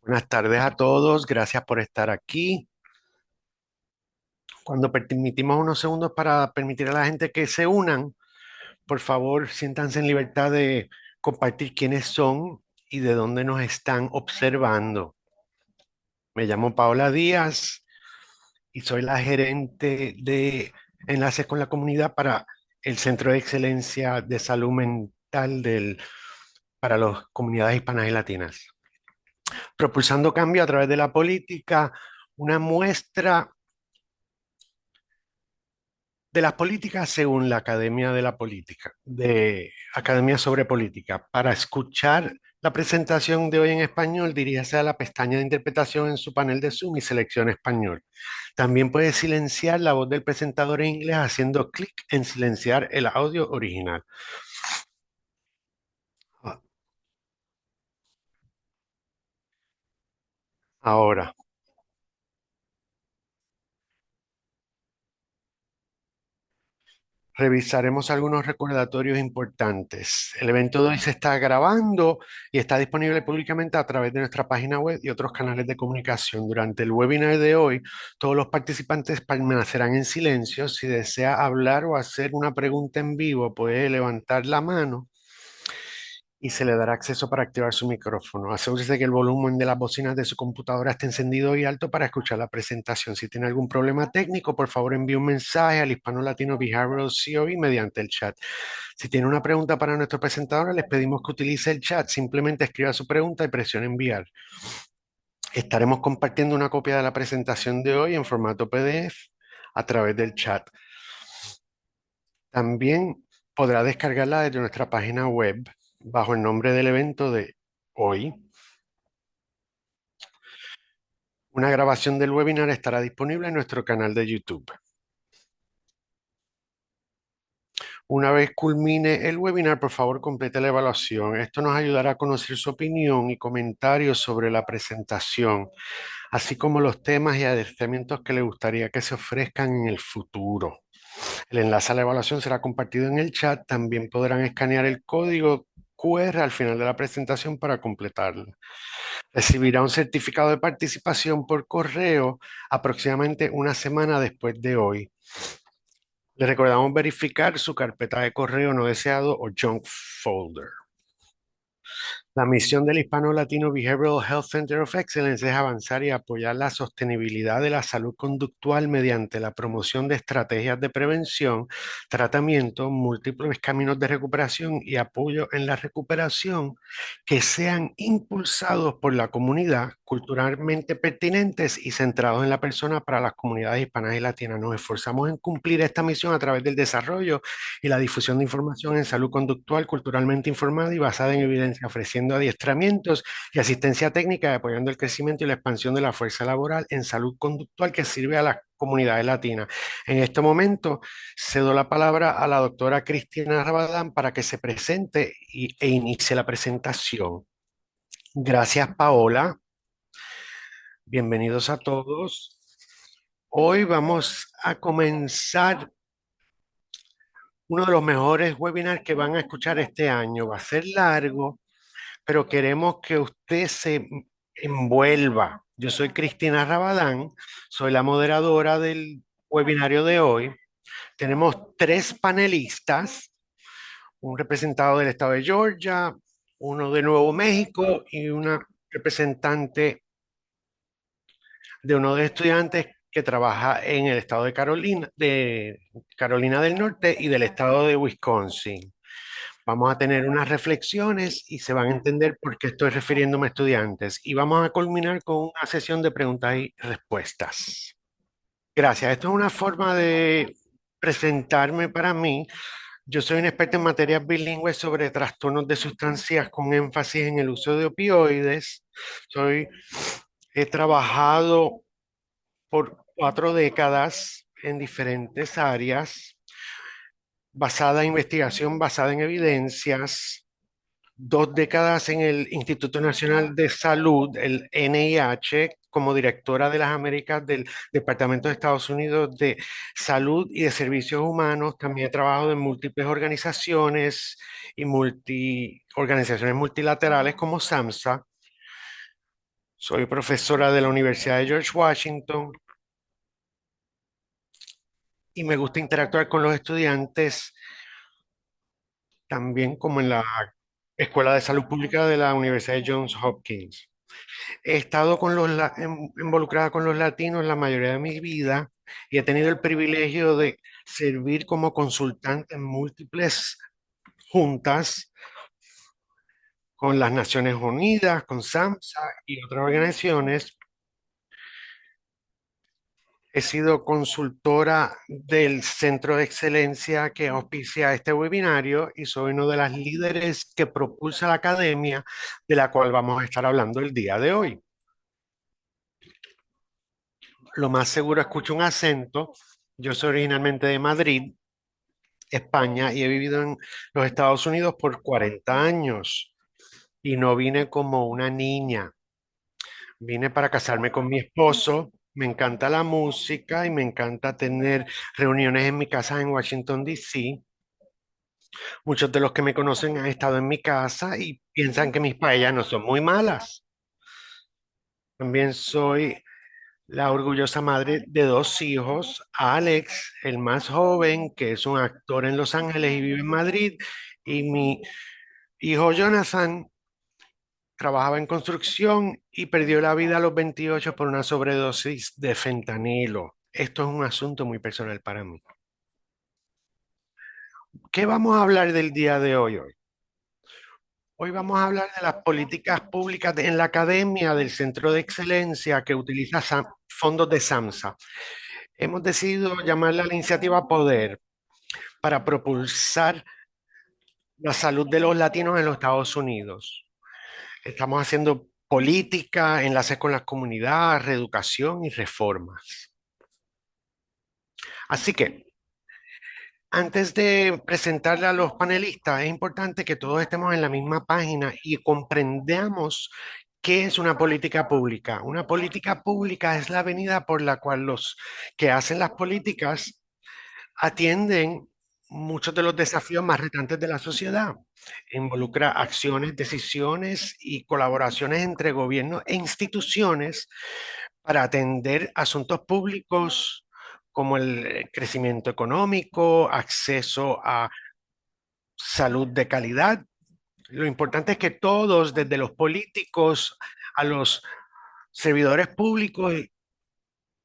Buenas tardes a todos, gracias por estar aquí. Cuando permitimos unos segundos para permitir a la gente que se unan, por favor, siéntanse en libertad de compartir quiénes son y de dónde nos están observando. Me llamo Paola Díaz y soy la gerente de Enlaces con la Comunidad para el Centro de Excelencia de Salud Mental para las comunidades hispanas y latinas. Propulsando cambio a través de la política, una muestra de las políticas según la Academia de la Política, de Academia sobre Política. Para escuchar la presentación de hoy en español, diríjase a la pestaña de interpretación en su panel de Zoom y seleccione español. También puede silenciar la voz del presentador en inglés haciendo clic en silenciar el audio original. Ahora, revisaremos algunos recordatorios importantes. El evento de hoy se está grabando y está disponible públicamente a través de nuestra página web y otros canales de comunicación. Durante el webinar de hoy, todos los participantes permanecerán en silencio. Si desea hablar o hacer una pregunta en vivo, puede levantar la mano y se le dará acceso para activar su micrófono. Asegúrese de que el volumen de las bocinas de su computadora esté encendido y alto para escuchar la presentación. Si tiene algún problema técnico, por favor envíe un mensaje al Hispano Latino Behavioral COE mediante el chat. Si tiene una pregunta para nuestro presentador, les pedimos que utilice el chat. Simplemente escriba su pregunta y presione enviar. Estaremos compartiendo una copia de la presentación de hoy en formato PDF a través del chat. También podrá descargarla desde nuestra página web bajo el nombre del evento de hoy. Una grabación del webinar estará disponible en nuestro canal de YouTube. Una vez culmine el webinar, por favor, complete la evaluación. Esto nos ayudará a conocer su opinión y comentarios sobre la presentación, así como los temas y adiestramientos que le gustaría que se ofrezcan en el futuro. El enlace a la evaluación será compartido en el chat. También podrán escanear el código QR al final de la presentación para completarla. Recibirá un certificado de participación por correo aproximadamente una semana después de hoy. Le recordamos verificar su carpeta de correo no deseado o junk folder. La misión del Hispano Latino Behavioral Health Center of Excellence es avanzar y apoyar la sostenibilidad de la salud conductual mediante la promoción de estrategias de prevención, tratamiento, múltiples caminos de recuperación y apoyo en la recuperación que sean impulsados por la comunidad, culturalmente pertinentes y centrados en la persona para las comunidades hispanas y latinas. Nos esforzamos en cumplir esta misión a través del desarrollo y la difusión de información en salud conductual culturalmente informada y basada en evidencia, ofreciendo adiestramientos y asistencia técnica, apoyando el crecimiento y la expansión de la fuerza laboral en salud conductual que sirve a las comunidades latinas. En este momento cedo la palabra a la doctora Cristina Rabadán para que se presente e inicie la presentación. Gracias, Paola. Bienvenidos a todos. Hoy vamos a comenzar uno de los mejores webinars que van a escuchar este año. Va a ser largo, pero queremos que usted se envuelva. Yo soy Cristina Rabadán, soy la moderadora del webinario de hoy. Tenemos tres panelistas, un representado del estado de Georgia, uno de Nuevo México y una representante de uno de los estudiantes que trabaja en el estado de Carolina del Norte y del estado de Wisconsin. Vamos a tener unas reflexiones y se van a entender por qué estoy refiriéndome a estudiantes. Y vamos a culminar con una sesión de preguntas y respuestas. Gracias. Esto es una forma de presentarme para mí. Yo soy un experto en materias bilingües sobre trastornos de sustancias con énfasis en el uso de opioides. Soy, he trabajado por 4 décadas en diferentes áreas, basada en investigación, basada en evidencias, 2 décadas en el Instituto Nacional de Salud, el NIH, como directora de las Américas del Departamento de Estados Unidos de Salud y de Servicios Humanos. También he trabajado en múltiples organizaciones y organizaciones multilaterales como SAMHSA. Soy profesora de la Universidad de George Washington y me gusta interactuar con los estudiantes también como en la Escuela de Salud Pública de la Universidad de Johns Hopkins. He estado involucrada con los latinos la mayoría de mi vida y he tenido el privilegio de servir como consultante en múltiples juntas con las Naciones Unidas, con SAMHSA y otras organizaciones. He sido consultora del Centro de Excelencia que auspicia este webinario y soy uno de las líderes que propulsa la academia de la cual vamos a estar hablando el día de hoy. Lo más seguro escucho un acento. Yo soy originalmente de Madrid, España, y he vivido en los Estados Unidos por 40 años. Y no vine como una niña, vine para casarme con mi esposo. Me encanta la música y me encanta tener reuniones en mi casa en Washington, D.C. Muchos de los que me conocen han estado en mi casa y piensan que mis paellas no son muy malas. También soy la orgullosa madre de dos hijos, Alex, el más joven, que es un actor en Los Ángeles y vive en Madrid, y mi hijo Jonathan trabajaba en construcción y perdió la vida a los 28 por una sobredosis de fentanilo. Esto es un asunto muy personal para mí. ¿Qué vamos a hablar del día de hoy? Hoy vamos a hablar de las políticas públicas en la academia del Centro de Excelencia que utiliza fondos de SAMHSA. Hemos decidido llamarla la iniciativa Poder para propulsar la salud de los latinos en los Estados Unidos. Estamos haciendo política, enlaces con las comunidades, reeducación y reformas. Así que, antes de presentarle a los panelistas, es importante que todos estemos en la misma página y comprendamos qué es una política pública. Una política pública es la avenida por la cual los que hacen las políticas atienden muchos de los desafíos más retantes de la sociedad. Involucra acciones, decisiones y colaboraciones entre gobiernos e instituciones para atender asuntos públicos como el crecimiento económico, acceso a salud de calidad. Lo importante es que todos, desde los políticos a los servidores públicos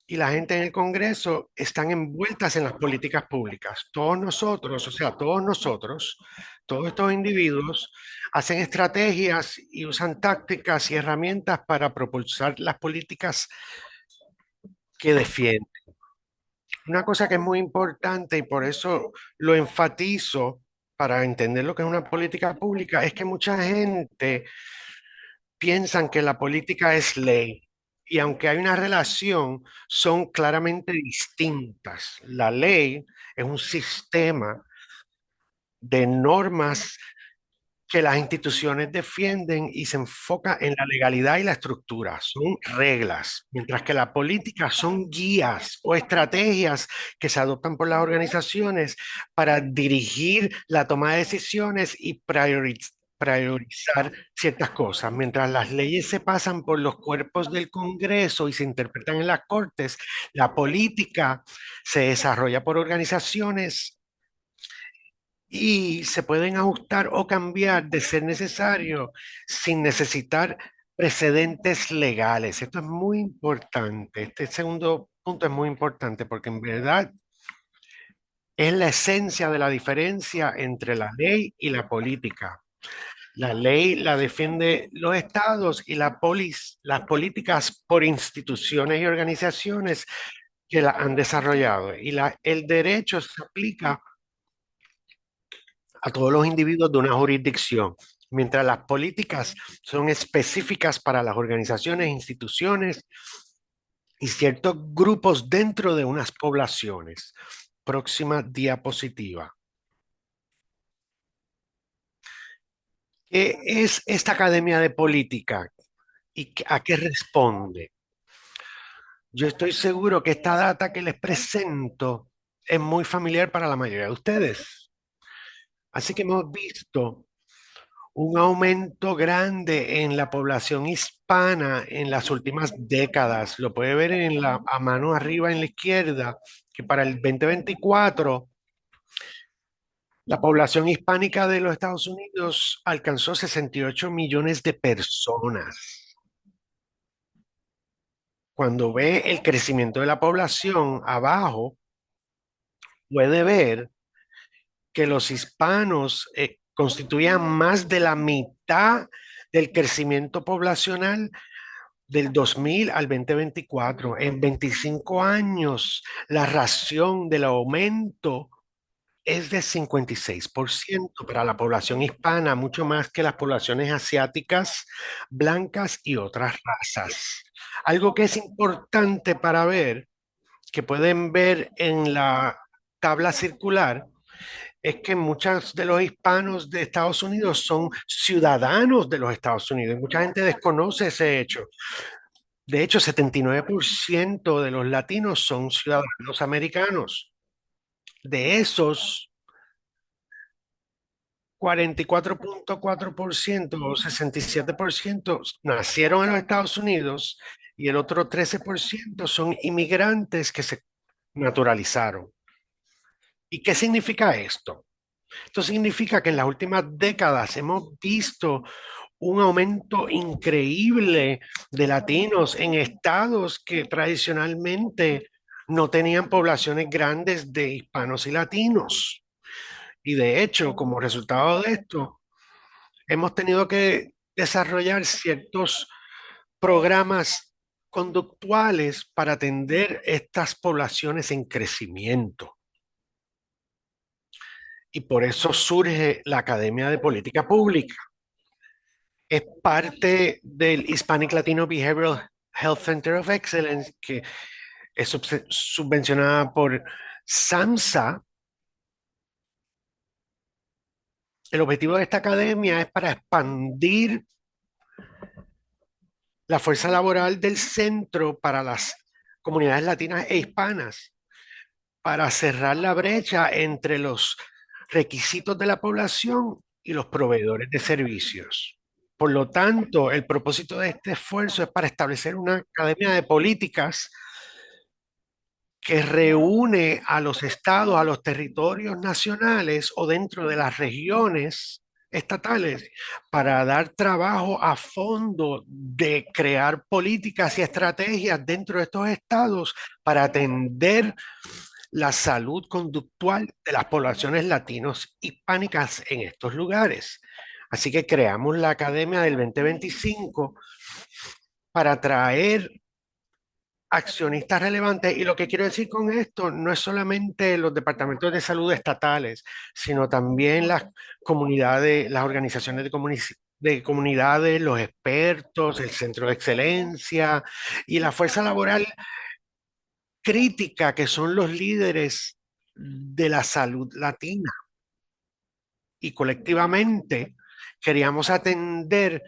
y la gente en el Congreso, están envueltas en las políticas públicas. Todos nosotros, o sea, todos nosotros, todos estos individuos, hacen estrategias y usan tácticas y herramientas para propulsar las políticas que defienden. Una cosa que es muy importante y por eso lo enfatizo para entender lo que es una política pública es que mucha gente piensa que la política es ley y aunque hay una relación, son claramente distintas. La ley es un sistema de normas que las instituciones defienden y se enfoca en la legalidad y la estructura, son reglas, mientras que la política son guías o estrategias que se adoptan por las organizaciones para dirigir la toma de decisiones y priorizar ciertas cosas. Mientras las leyes se pasan por los cuerpos del Congreso y se interpretan en las cortes, la política se desarrolla por organizaciones y se pueden ajustar o cambiar de ser necesario sin necesitar precedentes legales. Esto es muy importante. Este segundo punto es muy importante porque en verdad es la esencia de la diferencia entre la ley y la política. La ley la defiende los estados y las políticas por instituciones y organizaciones que la han desarrollado. Y el derecho se aplica a todos los individuos de una jurisdicción, mientras las políticas son específicas para las organizaciones, instituciones y ciertos grupos dentro de unas poblaciones. Próxima diapositiva. ¿Qué es esta Academia de Política y a qué responde? Yo estoy seguro que esta data que les presento es muy familiar para la mayoría de ustedes. Así que hemos visto un aumento grande en la población hispana en las últimas décadas. Lo puede ver a mano arriba en la izquierda, que para el 2024 la población hispánica de los Estados Unidos alcanzó 68 millones de personas. Cuando ve el crecimiento de la población abajo, puede ver que los hispanos constituían más de la mitad del crecimiento poblacional del 2000 al 2024. En 25 años, la ración del aumento es de 56% para la población hispana, mucho más que las poblaciones asiáticas, blancas y otras razas. Algo que es importante para ver, que pueden ver en la tabla circular, es que muchos de los hispanos de Estados Unidos son ciudadanos de los Estados Unidos. Mucha gente desconoce ese hecho. De hecho, 79% de los latinos son ciudadanos americanos. De esos, 44.4% o 67% nacieron en los Estados Unidos y el otro 13% son inmigrantes que se naturalizaron. ¿Y qué significa esto? Esto significa que en las últimas décadas hemos visto un aumento increíble de latinos en estados que tradicionalmente no tenían poblaciones grandes de hispanos y latinos. Y de hecho, como resultado de esto, hemos tenido que desarrollar ciertos programas conductuales para atender estas poblaciones en crecimiento. Y por eso surge la Academia de Política Pública. Es parte del Hispanic Latino Behavioral Health Center of Excellence, que es subvencionada por SAMHSA. El objetivo de esta academia es para expandir la fuerza laboral del centro para las comunidades latinas e hispanas, para cerrar la brecha entre los requisitos de la población y los proveedores de servicios. Por lo tanto, el propósito de este esfuerzo es para establecer una academia de políticas que reúne a los estados, a los territorios nacionales o dentro de las regiones estatales para dar trabajo a fondo de crear políticas y estrategias dentro de estos estados para atender la salud conductual de las poblaciones latinos hispánicas en estos lugares. Así que creamos la Academia del 2025 para traer accionistas relevantes. Y lo que quiero decir con esto no es solamente los departamentos de salud estatales, sino también las comunidades, las organizaciones de comunidades, los expertos, el centro de excelencia y la fuerza laboral crítica que son los líderes de la salud latina. Y colectivamente queríamos atender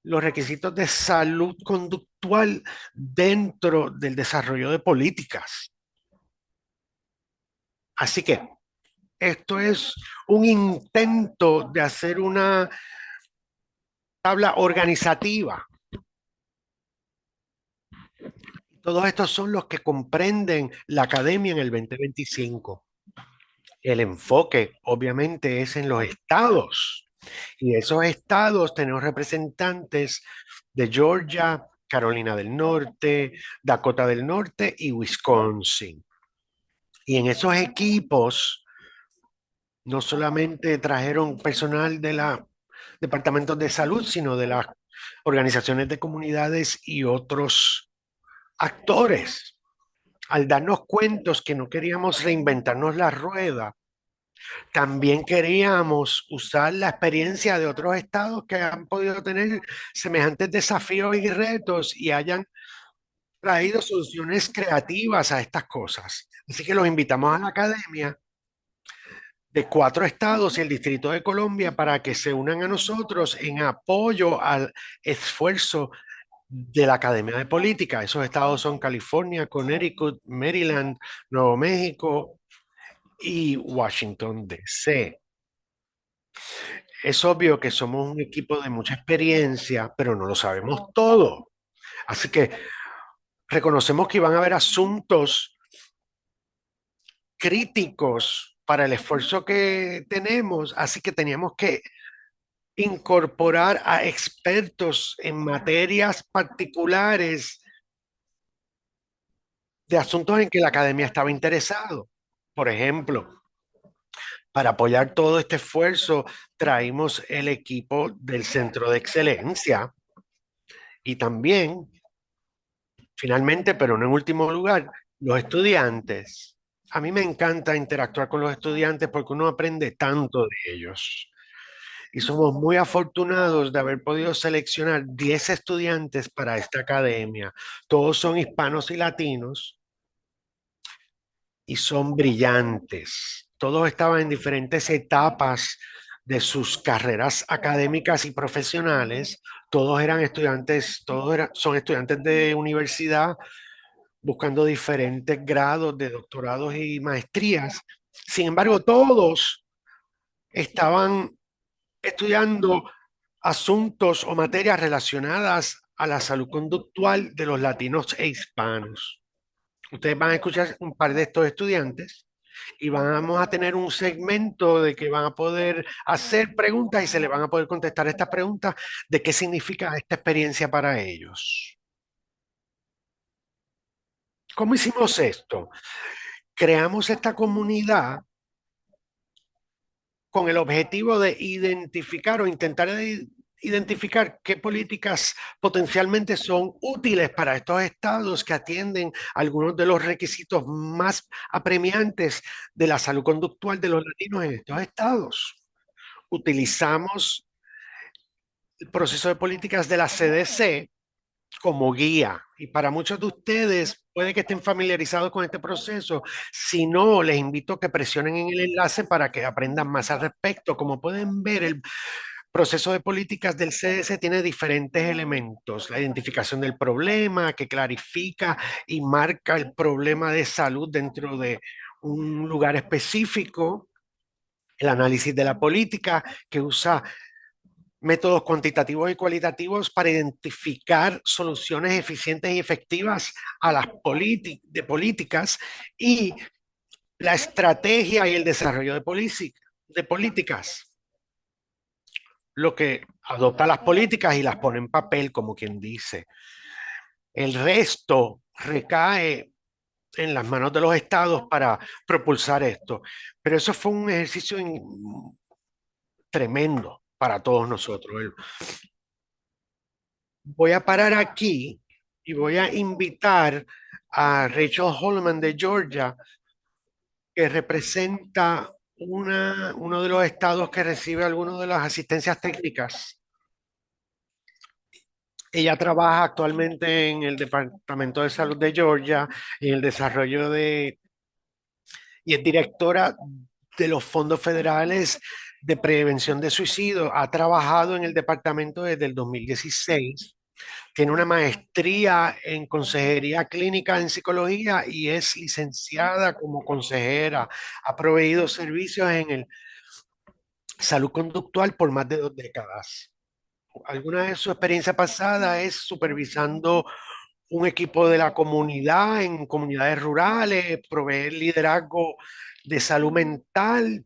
los requisitos de salud conductual dentro del desarrollo de políticas. Así que esto es un intento de hacer una tabla organizativa. Todos estos son los que comprenden la academia en el 2025. El enfoque, obviamente, es en los estados. Y esos estados tenemos representantes de Georgia, Carolina del Norte, Dakota del Norte y Wisconsin. Y en esos equipos no solamente trajeron personal de los departamentos de salud, sino de las organizaciones de comunidades y otros actores. Al darnos cuentos que no queríamos reinventarnos la rueda, también queríamos usar la experiencia de otros estados que han podido tener semejantes desafíos y retos y hayan traído soluciones creativas a estas cosas. Así que los invitamos a la academia de 4 estados y el Distrito de Colombia para que se unan a nosotros en apoyo al esfuerzo de la Academia de Política. Esos estados son California, Connecticut, Maryland, Nuevo México y Washington, D.C. Es obvio que somos un equipo de mucha experiencia, pero no lo sabemos todo. Así que reconocemos que iban a haber asuntos críticos para el esfuerzo que tenemos, así que teníamos que incorporar a expertos en materias particulares de asuntos en que la academia estaba interesado. Por ejemplo, para apoyar todo este esfuerzo, traímos el equipo del Centro de Excelencia y también, finalmente, pero no en último lugar, los estudiantes. A mí me encanta interactuar con los estudiantes porque uno aprende tanto de ellos. Y somos muy afortunados de haber podido seleccionar 10 estudiantes para esta academia. Todos son hispanos y latinos y son brillantes. Todos estaban en diferentes etapas de sus carreras académicas y profesionales. Todos eran estudiantes, son estudiantes de universidad buscando diferentes grados de doctorados y maestrías. Sin embargo, todos estaban estudiando asuntos o materias relacionadas a la salud conductual de los latinos e hispanos. Ustedes van a escuchar un par de estos estudiantes y vamos a tener un segmento de que van a poder hacer preguntas y se les van a poder contestar estas preguntas de qué significa esta experiencia para ellos. ¿Cómo hicimos esto? Creamos esta comunidad con el objetivo de identificar o intentar identificar qué políticas potencialmente son útiles para estos estados que atienden algunos de los requisitos más apremiantes de la salud conductual de los latinos en estos estados. Utilizamos el proceso de políticas de la CDC como guía. Y para muchos de ustedes puede que estén familiarizados con este proceso. Si no, les invito a que presionen en el enlace para que aprendan más al respecto. Como pueden ver, el proceso de políticas del CDC tiene diferentes elementos. La identificación del problema, que clarifica y marca el problema de salud dentro de un lugar específico. El análisis de la política, que usa métodos cuantitativos y cualitativos para identificar soluciones eficientes y efectivas a las políticas y la estrategia y el desarrollo de políticas, lo que adopta las políticas y las pone en papel, como quien dice. El resto recae en las manos de los estados para propulsar esto. Pero eso fue un ejercicio tremendo para todos nosotros. Voy a parar aquí y voy a invitar a Rachel Holman de Georgia, que representa uno de los estados que recibe algunas de las asistencias técnicas. Ella trabaja actualmente en el Departamento de Salud de Georgia, en el desarrollo y es directora de los fondos federales de prevención de suicidio. Ha trabajado en el departamento desde el 2016. Tiene una maestría en consejería clínica en psicología y es licenciada como consejera. Ha proveído servicios en el salud conductual por más de 2 décadas. Alguna de su experiencia pasada es supervisando un equipo de la comunidad en comunidades rurales, proveer liderazgo de salud mental.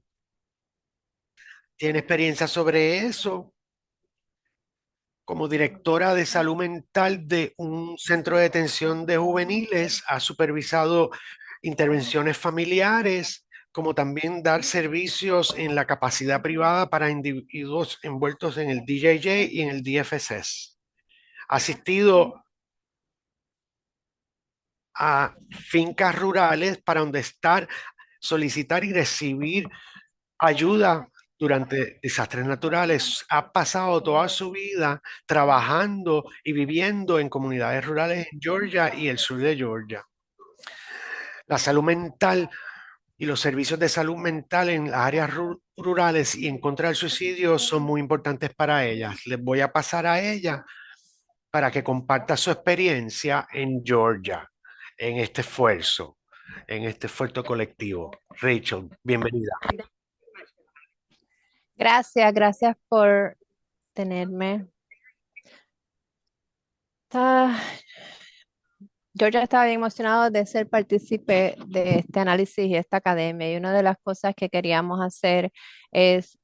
Tiene experiencia sobre eso como directora de salud mental de un centro de detención de juveniles. Ha supervisado intervenciones familiares, como también dar servicios en la capacidad privada para individuos envueltos en el DJJ y en el DFSS. Ha asistido a fincas rurales para donde estar, solicitar y recibir ayuda durante desastres naturales. Ha pasado toda su vida trabajando y viviendo en comunidades rurales en Georgia y el sur de Georgia. La salud mental y los servicios de salud mental en las áreas rurales y en contra del suicidio son muy importantes para ellas. Les voy a pasar a ella para que comparta su experiencia en Georgia, en este esfuerzo colectivo. Rachel, bienvenida. Gracias por tenerme. Ah, yo ya estaba bien emocionado de ser partícipe de este análisis y esta academia. Y una de las cosas que queríamos hacer es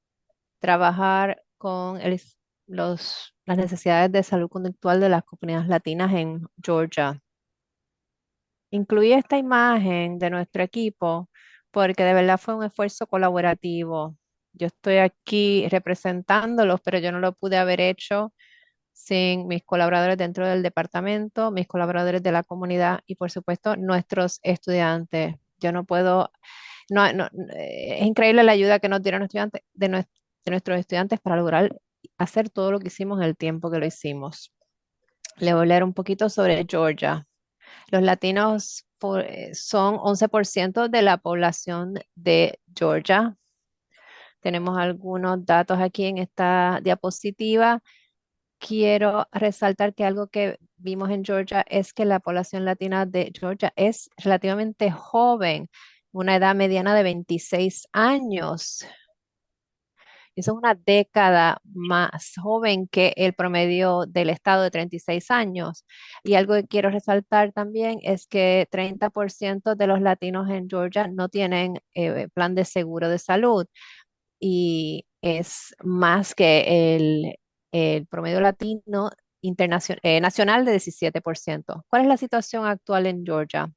trabajar con las necesidades de salud conductual de las comunidades latinas en Georgia. Incluí esta imagen de nuestro equipo porque de verdad fue un esfuerzo colaborativo. Yo estoy aquí representándolos, pero yo no lo pude haber hecho sin mis colaboradores dentro del departamento, mis colaboradores de la comunidad y por supuesto nuestros estudiantes. Yo no puedo, es increíble la ayuda que nos dieron los estudiantes, de nuestros estudiantes para lograr hacer todo lo que hicimos en el tiempo que lo hicimos. Le voy a leer un poquito sobre Georgia. Los latinos son 11% de la población de Georgia. Tenemos algunos datos aquí en esta diapositiva. Quiero resaltar que algo que vimos en Georgia es que la población latina de Georgia es relativamente joven, una edad mediana de 26 años. Eso es una década más joven que el promedio del estado de 36 años. Y algo que quiero resaltar también es que 30% de los latinos en Georgia no tienen plan de seguro de salud y es más que el promedio latino nacional de 17%. ¿Cuál es la situación actual en Georgia?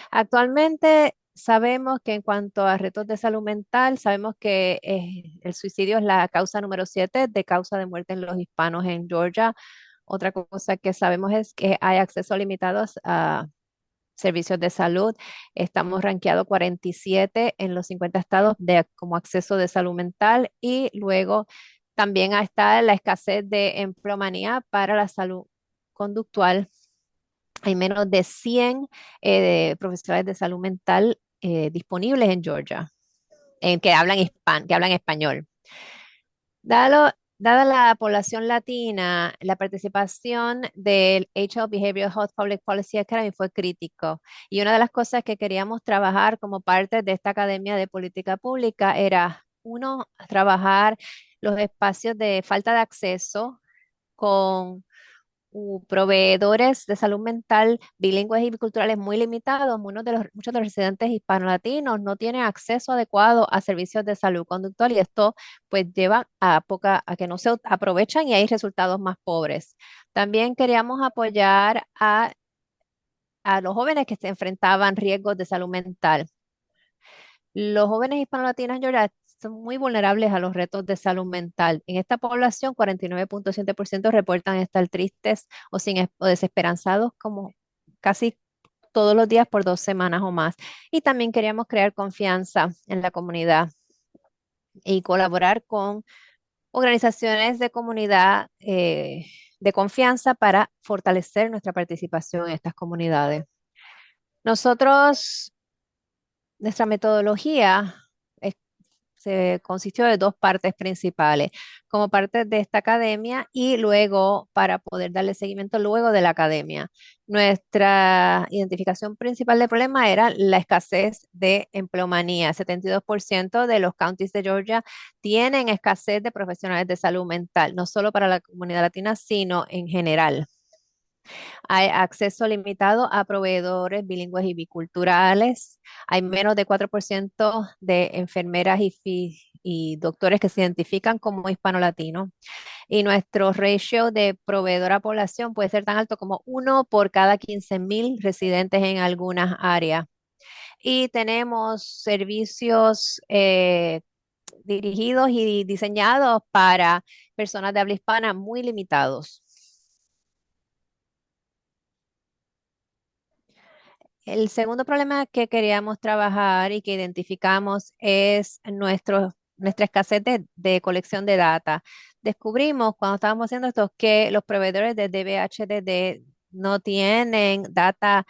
Actualmente sabemos que en cuanto a retos de salud mental, sabemos que el suicidio es la causa número 7 de causa de muerte en los hispanos en Georgia. Otra cosa que sabemos es que hay acceso limitado a servicios de salud. Estamos rankeados 47 en los 50 estados como acceso de salud mental y luego también está la escasez de empleomanía para la salud conductual. Hay menos de 100 profesionales de salud mental disponibles en Georgia, que hablan español. Dada la población latina, la participación del HL Behavioral Health Public Policy Academy fue crítico. Y una de las cosas que queríamos trabajar como parte de esta Academia de Política Pública era, uno, trabajar los espacios de falta de acceso con proveedores de salud mental bilingües y biculturales muy limitados. Muchos de los residentes hispanolatinos no tienen acceso adecuado a servicios de salud conductual y esto pues lleva a que no se aprovechan y hay resultados más pobres. También queríamos apoyar a los jóvenes que se enfrentaban riesgos de salud mental. Los jóvenes hispanolatinos en Georgia son muy vulnerables a los retos de salud mental. En esta población, 49.7% reportan estar tristes o desesperanzados como casi todos los días por 2 semanas o más. Y también queríamos crear confianza en la comunidad y colaborar con organizaciones de comunidad de confianza para fortalecer nuestra participación en estas comunidades. Nosotros Nuestra metodología es- se consistió de dos partes principales, como parte de esta academia y luego para poder darle seguimiento luego de la academia. Nuestra identificación principal del problema era la escasez de empleomanía. 72% de los counties de Georgia tienen escasez de profesionales de salud mental, no solo para la comunidad latina, sino en general. Hay acceso limitado a proveedores bilingües y biculturales. Hay menos de 4% de enfermeras y doctores que se identifican como hispanolatinos. Y nuestro ratio de proveedor a población puede ser tan alto como 1 por cada 15.000 residentes en algunas áreas. Y tenemos servicios dirigidos y diseñados para personas de habla hispana muy limitados. El segundo problema que queríamos trabajar y que identificamos es nuestra escasez de colección de data. Descubrimos cuando estábamos haciendo esto que los proveedores de DBHDD no tienen data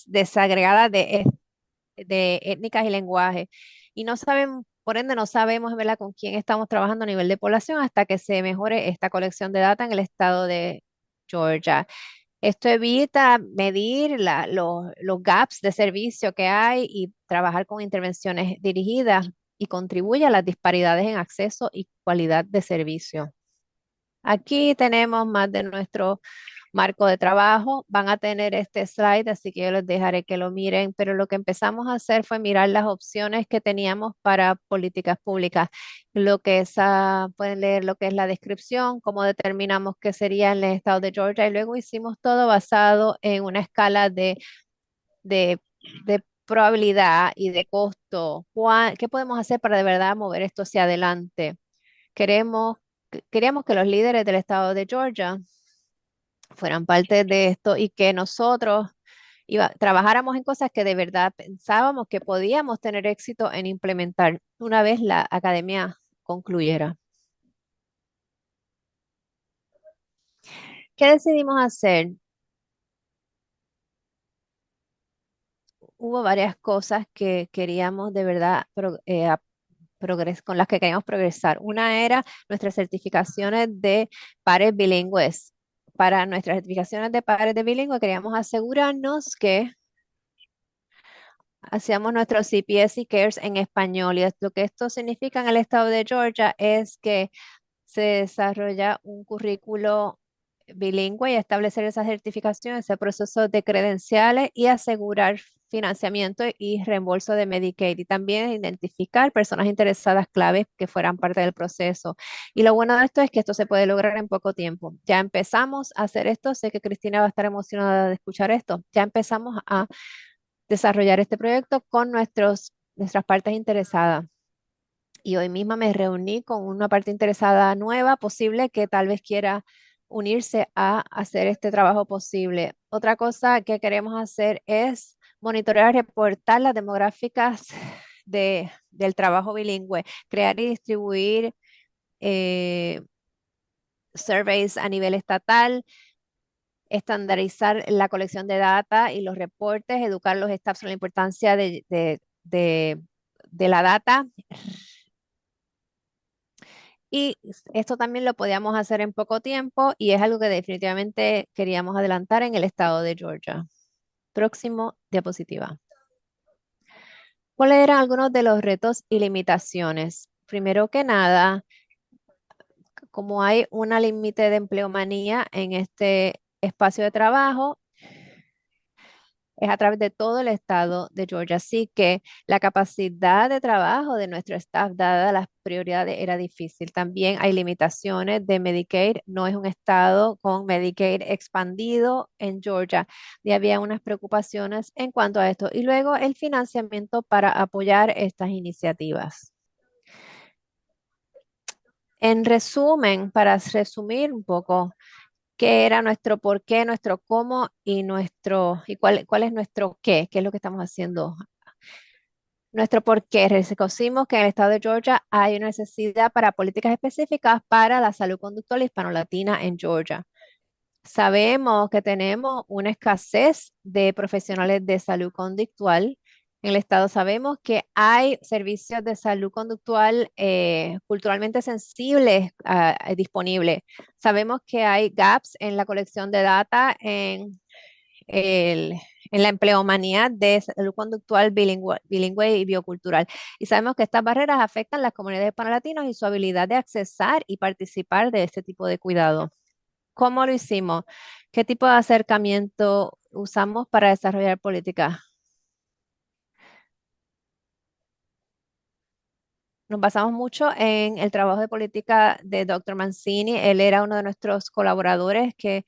desagregada de étnicas y lenguajes. Y no saben, por ende, no sabemos, ¿verdad?, con quién estamos trabajando a nivel de población hasta que se mejore esta colección de data en el estado de Georgia. Esto evita medir los gaps de servicio que hay y trabajar con intervenciones dirigidas. y contribuye a las disparidades en acceso y calidad de servicio. Aquí tenemos más de nuestro marco de trabajo. Van a tener este slide, así que yo les dejaré que lo miren, pero lo que empezamos a hacer fue mirar las opciones que teníamos para políticas públicas. Lo que es, pueden leer lo que es la descripción, cómo determinamos qué sería en el estado de Georgia y luego hicimos todo basado en una escala de probabilidad y de costo. ¿Qué podemos hacer para de verdad mover esto hacia adelante? Queremos, queríamos que los líderes del estado de Georgia fueran parte de esto y que nosotros trabajáramos en cosas que de verdad pensábamos que podíamos tener éxito en implementar una vez la academia concluyera. ¿Qué decidimos hacer? Hubo varias cosas que queríamos de verdad con las que queríamos progresar. Una era nuestras certificaciones de pares bilingües. Para nuestras certificaciones de pares de bilingüe queríamos asegurarnos que hacíamos nuestros CPS y CARES en español. Y lo que esto significa en el estado de Georgia es que se desarrolla un currículo bilingüe y establecer esa certificación, ese proceso de credenciales y asegurar financiamiento y reembolso de Medicaid y también identificar personas interesadas claves que fueran parte del proceso. Y lo bueno de esto es que esto se puede lograr en poco tiempo. Ya empezamos a hacer esto, sé que Cristina va a estar emocionada de escuchar esto. Ya empezamos a desarrollar este proyecto con nuestras partes interesadas. Y hoy misma me reuní con una parte interesada nueva, posible, que tal vez quiera unirse a hacer este trabajo posible. Otra cosa que queremos hacer es monitorear y reportar las demográficas del trabajo bilingüe, crear y distribuir eh, surveys a nivel estatal, estandarizar la colección de data y los reportes, educar a los staff sobre la importancia de la data. Y esto también lo podíamos hacer en poco tiempo y es algo que definitivamente queríamos adelantar en el estado de Georgia. Próximo diapositiva. ¿Cuáles eran algunos de los retos y limitaciones? Primero que nada, como hay una límite de empleomanía en este espacio de trabajo, es a través de todo el estado de Georgia. Así que la capacidad de trabajo de nuestro staff, dada las prioridades, era difícil. También hay limitaciones de Medicaid. No es un estado con Medicaid expandido en Georgia. Y había unas preocupaciones en cuanto a esto. Y luego el financiamiento para apoyar estas iniciativas. En resumen, para resumir un poco, qué era nuestro por qué, nuestro cómo y cuál es nuestro qué es lo que estamos haciendo. Nuestro por qué, reconocimos que en el estado de Georgia hay una necesidad para políticas específicas para la salud conductual hispano-latina en Georgia. Sabemos que tenemos una escasez de profesionales de salud conductual en el estado. Sabemos que hay servicios de salud conductual culturalmente sensibles disponibles. Sabemos que hay gaps en la colección de data el- en la empleomanía de salud conductual bilingüe y biocultural. Y sabemos que estas barreras afectan a las comunidades hispano-latinas y su habilidad de accesar y participar de este tipo de cuidado. ¿Cómo lo hicimos? ¿Qué tipo de acercamiento usamos para desarrollar políticas? Nos basamos mucho en el trabajo de política de Dr. Mancini. Él era uno de nuestros colaboradores que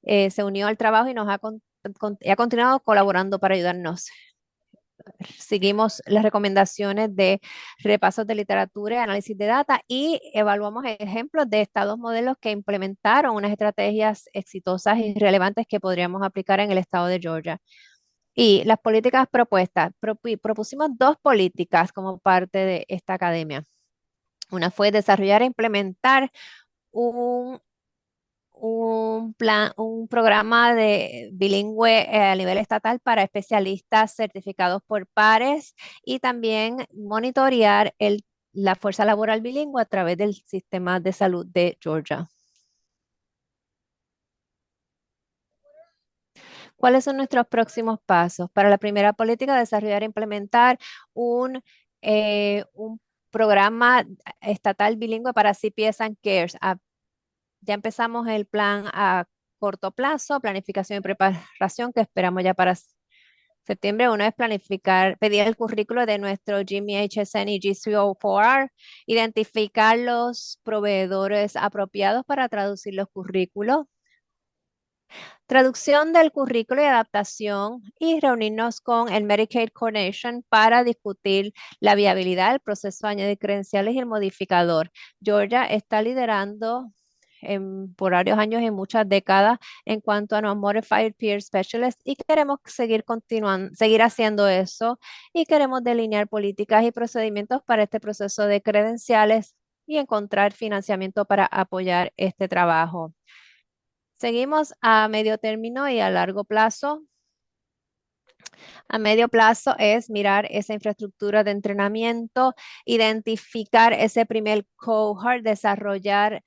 se unió al trabajo y ha continuado colaborando para ayudarnos. Seguimos las recomendaciones de repasos de literatura y análisis de data y evaluamos ejemplos de estados modelos que implementaron unas estrategias exitosas y relevantes que podríamos aplicar en el estado de Georgia. Y las políticas propuestas, propusimos dos políticas como parte de esta academia. Una fue desarrollar e implementar un un programa de bilingüe a nivel estatal para especialistas certificados por pares y también monitorear la fuerza laboral bilingüe a través del sistema de salud de Georgia. ¿Cuáles son nuestros próximos pasos? Para la primera política, desarrollar e implementar un programa estatal bilingüe para CPS and CARES. Ya empezamos el plan a corto plazo, planificación y preparación que esperamos ya para septiembre. Uno es planificar, pedir el currículo de nuestro Jimmy HSN y GCO4R, identificar los proveedores apropiados para traducir los currículos, traducción del currículo y adaptación y reunirnos con el Medicaid Coordination para discutir la viabilidad del proceso de añadir credenciales y el modificador. Georgia está liderando por varios años y muchas décadas en cuanto a los Modified Peer Specialists y queremos seguir continuando, seguir haciendo eso y queremos delinear políticas y procedimientos para este proceso de credenciales y encontrar financiamiento para apoyar este trabajo. Seguimos a medio término y a largo plazo. A medio plazo es mirar esa infraestructura de entrenamiento, identificar ese primer cohort, desarrollar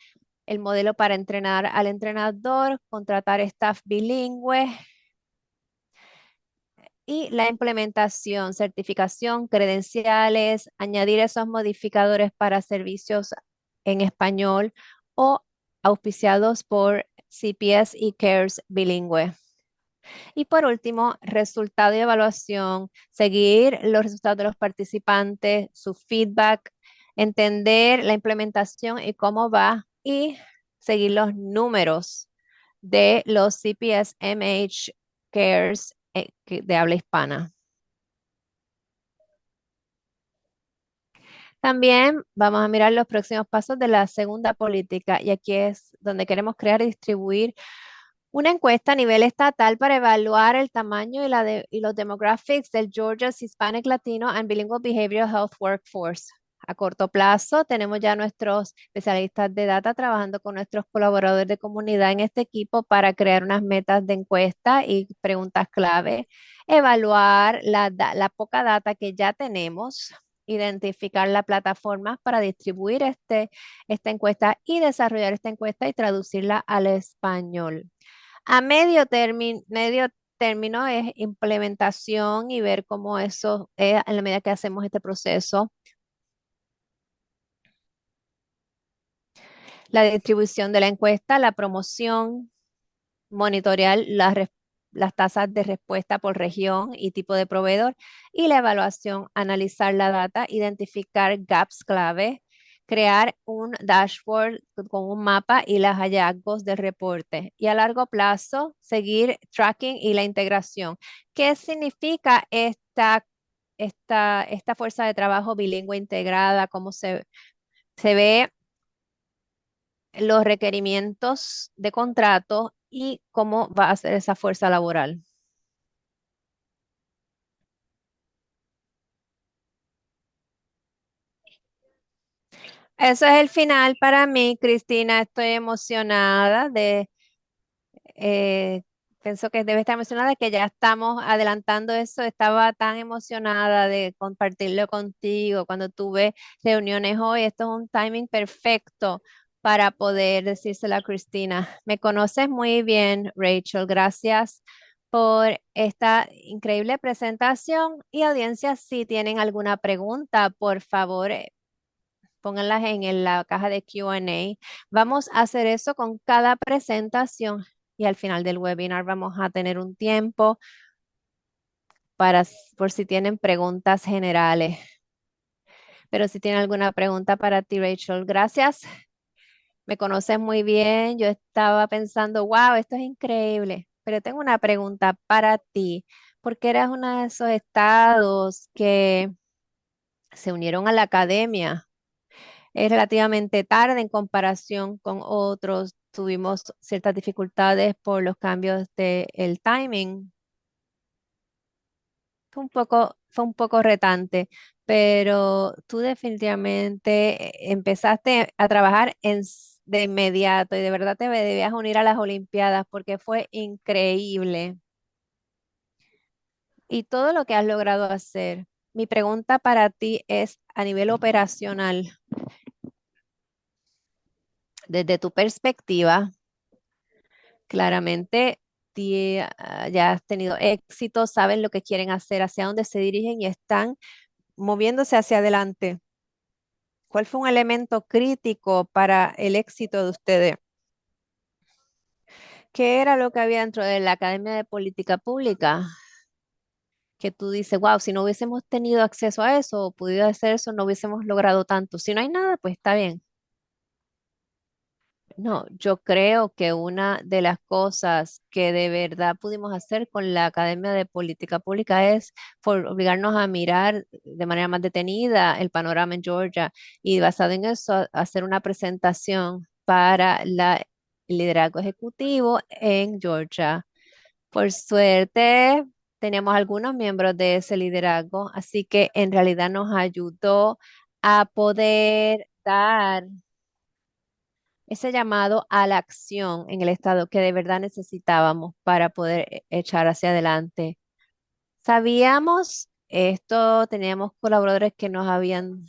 el modelo para entrenar al entrenador, contratar staff bilingüe y la implementación, certificación, credenciales, añadir esos modificadores para servicios en español o auspiciados por CPS y CARES bilingüe. Y por último, resultado y evaluación, seguir los resultados de los participantes, su feedback, entender la implementación y cómo va y seguir los números de los CPS MH Cares de habla hispana. También vamos a mirar los próximos pasos de la segunda política y aquí es donde queremos crear y distribuir una encuesta a nivel estatal para evaluar el tamaño y los demographics del Georgia's Hispanic Latino and Bilingual Behavioral Health Workforce. A corto plazo, tenemos ya nuestros especialistas de data trabajando con nuestros colaboradores de comunidad en este equipo para crear unas metas de encuesta y preguntas clave, evaluar la poca data que ya tenemos, identificar la plataforma para distribuir esta encuesta y desarrollar esta encuesta y traducirla al español. A medio término es implementación y ver cómo eso es en la medida que hacemos este proceso. La distribución de la encuesta, la promoción, monitorear las tasas de respuesta por región y tipo de proveedor y la evaluación, analizar la data, identificar gaps clave, crear un dashboard con un mapa y los hallazgos del reporte. Y a largo plazo, seguir tracking y la integración. ¿Qué significa esta fuerza de trabajo bilingüe integrada? ¿Cómo se ve los requerimientos de contrato y cómo va a ser esa fuerza laboral? Eso es el final para mí, Cristina. Estoy emocionada eh, pienso que debe estar emocionada que ya estamos adelantando eso. Estaba tan emocionada de compartirlo contigo cuando tuve reuniones hoy. Esto es un timing perfecto para poder decírselo a Cristina. Me conoces muy bien, Rachel. Gracias por esta increíble presentación y audiencia. Si tienen alguna pregunta, por favor, pónganlas en la caja de Q&A. Vamos a hacer eso con cada presentación y al final del webinar vamos a tener un tiempo por si tienen preguntas generales. Pero si tienen alguna pregunta para ti, Rachel, gracias. Me conoces muy bien. Yo estaba pensando, wow, esto es increíble. Pero tengo una pregunta para ti. ¿Por qué eres uno de esos estados que se unieron a la academia? Es relativamente tarde en comparación con otros. Tuvimos ciertas dificultades por los cambios del timing. Fue un poco retante, pero tú definitivamente empezaste a trabajar de inmediato y de verdad te debías unir a las Olimpiadas porque fue increíble y todo lo que has logrado hacer. Mi pregunta para ti es a nivel operacional, desde tu perspectiva. Claramente ya has tenido éxito, saben lo que quieren hacer, hacia dónde se dirigen y están moviéndose hacia adelante. ¿Cuál fue un elemento crítico para el éxito de ustedes? ¿Qué era lo que había dentro de la Academia de Política Pública? Que tú dices, wow, si no hubiésemos tenido acceso a eso o podido hacer eso, no hubiésemos logrado tanto. Si no hay nada, pues está bien. No, yo creo que una de las cosas que de verdad pudimos hacer con la Academia de Política Pública es por obligarnos a mirar de manera más detenida el panorama en Georgia y basado en eso hacer una presentación para el liderazgo ejecutivo en Georgia. Por suerte, teníamos algunos miembros de ese liderazgo, así que en realidad nos ayudó a poder dar ese llamado a la acción en el estado que de verdad necesitábamos para poder echar hacia adelante. Sabíamos esto, teníamos colaboradores que nos habían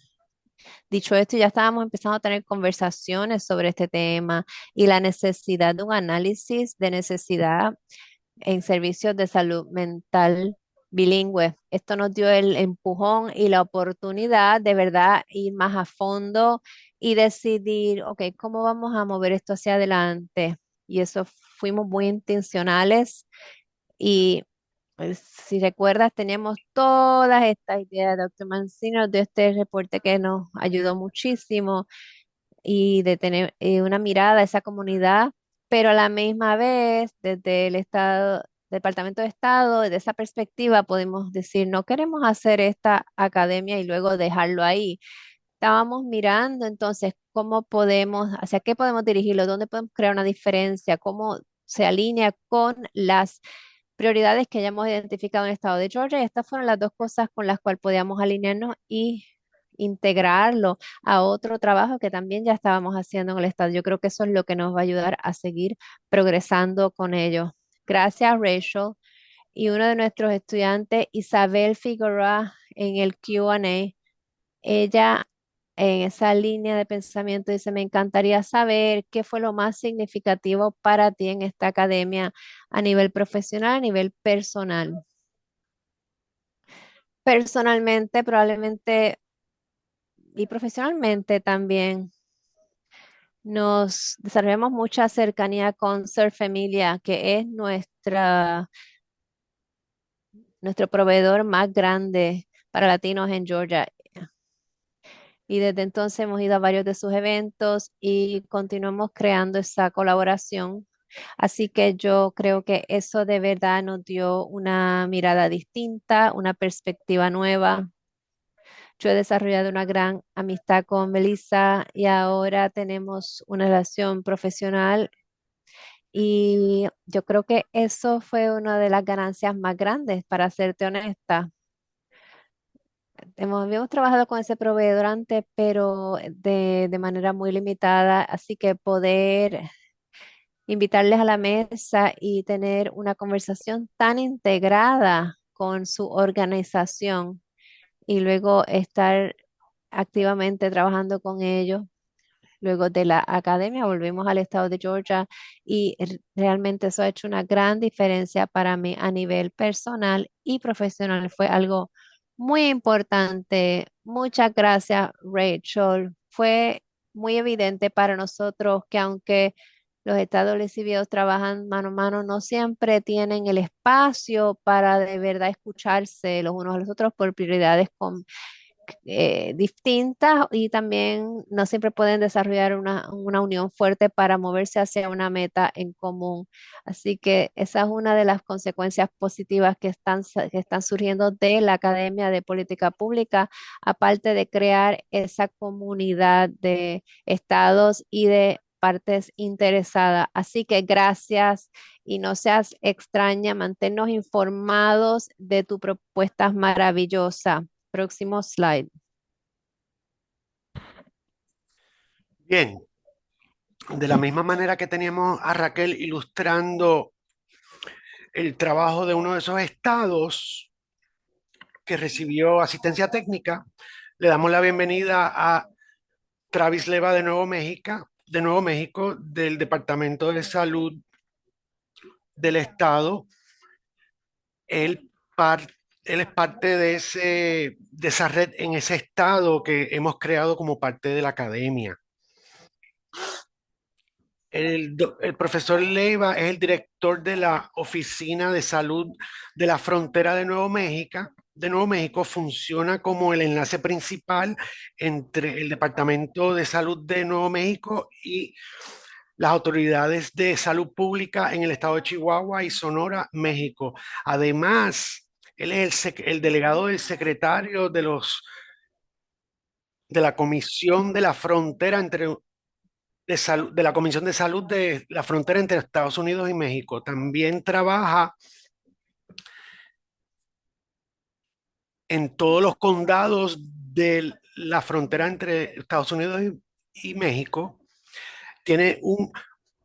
dicho esto y ya estábamos empezando a tener conversaciones sobre este tema y la necesidad de un análisis de necesidad en servicios de salud mental bilingüe. Esto nos dio el empujón y la oportunidad de verdad ir más a fondo y decidir, ok, ¿cómo vamos a mover esto hacia adelante? Y eso fuimos muy intencionales y pues, si recuerdas, teníamos todas estas ideas. Doctor Mancini nos dio este reporte que nos ayudó muchísimo y de tener una mirada a esa comunidad, pero a la misma vez, desde el Estado, Departamento de Estado, desde esa perspectiva, podemos decir, no queremos hacer esta academia y luego dejarlo ahí. Estábamos mirando entonces cómo podemos, hacia qué podemos dirigirlo, dónde podemos crear una diferencia, cómo se alinea con las prioridades que hayamos identificado en el estado de Georgia. Y estas fueron las dos cosas con las cuales podíamos alinearnos y integrarlo a otro trabajo que también ya estábamos haciendo en el estado. Yo creo que eso es lo que nos va a ayudar a seguir progresando con ello. Gracias, Rachel. Y uno de nuestros estudiantes, Isabel Figueroa, en el Q&A, ella en esa línea de pensamiento dice, me encantaría saber qué fue lo más significativo para ti en esta academia a nivel profesional, a nivel personal. Personalmente, probablemente, y profesionalmente también, nos desarrollamos mucha cercanía con Ser Familia, que es nuestro proveedor más grande para latinos en Georgia. Y desde entonces hemos ido a varios de sus eventos y continuamos creando esa colaboración. Así que yo creo que eso de verdad nos dio una mirada distinta, una perspectiva nueva. Yo he desarrollado una gran amistad con Melissa y ahora tenemos una relación profesional y yo creo que eso fue una de las ganancias más grandes, para serte honesta. Habíamos trabajado con ese proveedor antes, pero de manera muy limitada, así que poder invitarles a la mesa y tener una conversación tan integrada con su organización y luego estar activamente trabajando con ellos. Luego de la academia volvimos al estado de Georgia y realmente eso ha hecho una gran diferencia para mí a nivel personal y profesional. Fue algo muy importante. Muchas gracias, Rachel. Fue muy evidente para nosotros que aunque los estados recibidos trabajan mano a mano, no siempre tienen el espacio para de verdad escucharse los unos a los otros por prioridades distintas y también no siempre pueden desarrollar una unión fuerte para moverse hacia una meta en común. Así que esa es una de las consecuencias positivas que están surgiendo de la Academia de Política Pública, aparte de crear esa comunidad de estados y de partes interesadas. Así que gracias y no seas extraña, manténnos informados de tu propuesta maravillosa. Próximo slide. Bien, de la misma manera que teníamos a Raquel ilustrando el trabajo de uno de esos estados que recibió asistencia técnica, le damos la bienvenida a Travis Leva de Nuevo México, del Departamento de Salud del Estado. Él Él es parte de de esa red en ese estado que hemos creado como parte de la academia. El profesor Leiva es el director de la Oficina de Salud de la Frontera de Nuevo México. De Nuevo México funciona como el enlace principal entre el Departamento de Salud de Nuevo México y las autoridades de salud pública en el estado de Chihuahua y Sonora, México. Además, él es el delegado del secretario de la Comisión de la Frontera de la Comisión de Salud de la Frontera entre Estados Unidos y México. También trabaja en todos los condados de la frontera entre Estados Unidos y México. Tiene un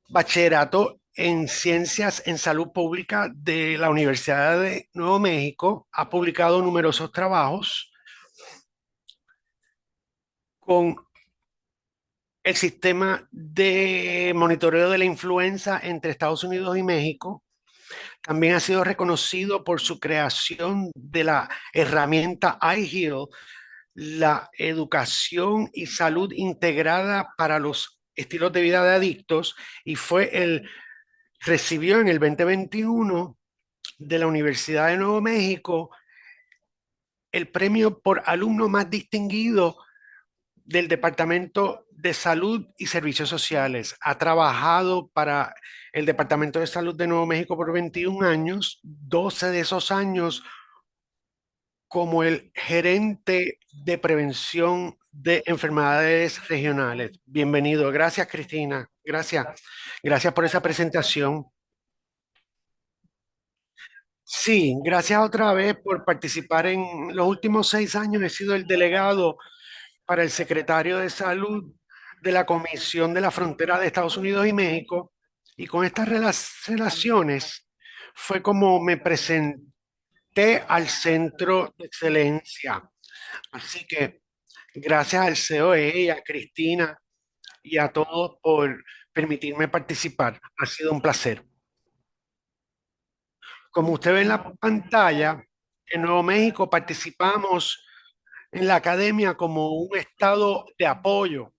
bachillerato en ciencias en salud pública de la Universidad de Nuevo México. Ha publicado numerosos trabajos con el sistema de monitoreo de la influenza entre Estados Unidos y México. También ha sido reconocido por su creación de la herramienta iHeal, la educación y salud integrada para los estilos de vida de adictos, y recibió en el 2021 de la Universidad de Nuevo México el premio por alumno más distinguido del Departamento de Salud y Servicios Sociales. Ha trabajado para el Departamento de Salud de Nuevo México por 21 años, 12 de esos años como el gerente de prevención de enfermedades regionales. Bienvenido. Gracias, Cristina. Gracias. Gracias por esa presentación. Sí, gracias otra vez por participar en los últimos 6 años. He sido el delegado para el secretario de Salud de la Comisión de la Frontera de Estados Unidos y México. Y con estas relaciones fue como me presenté al Centro de Excelencia. Así que gracias al COE y a Cristina y a todos por permitirme participar. Ha sido un placer. Como usted ve en la pantalla, en Nuevo México participamos en la academia como un estado de apoyo.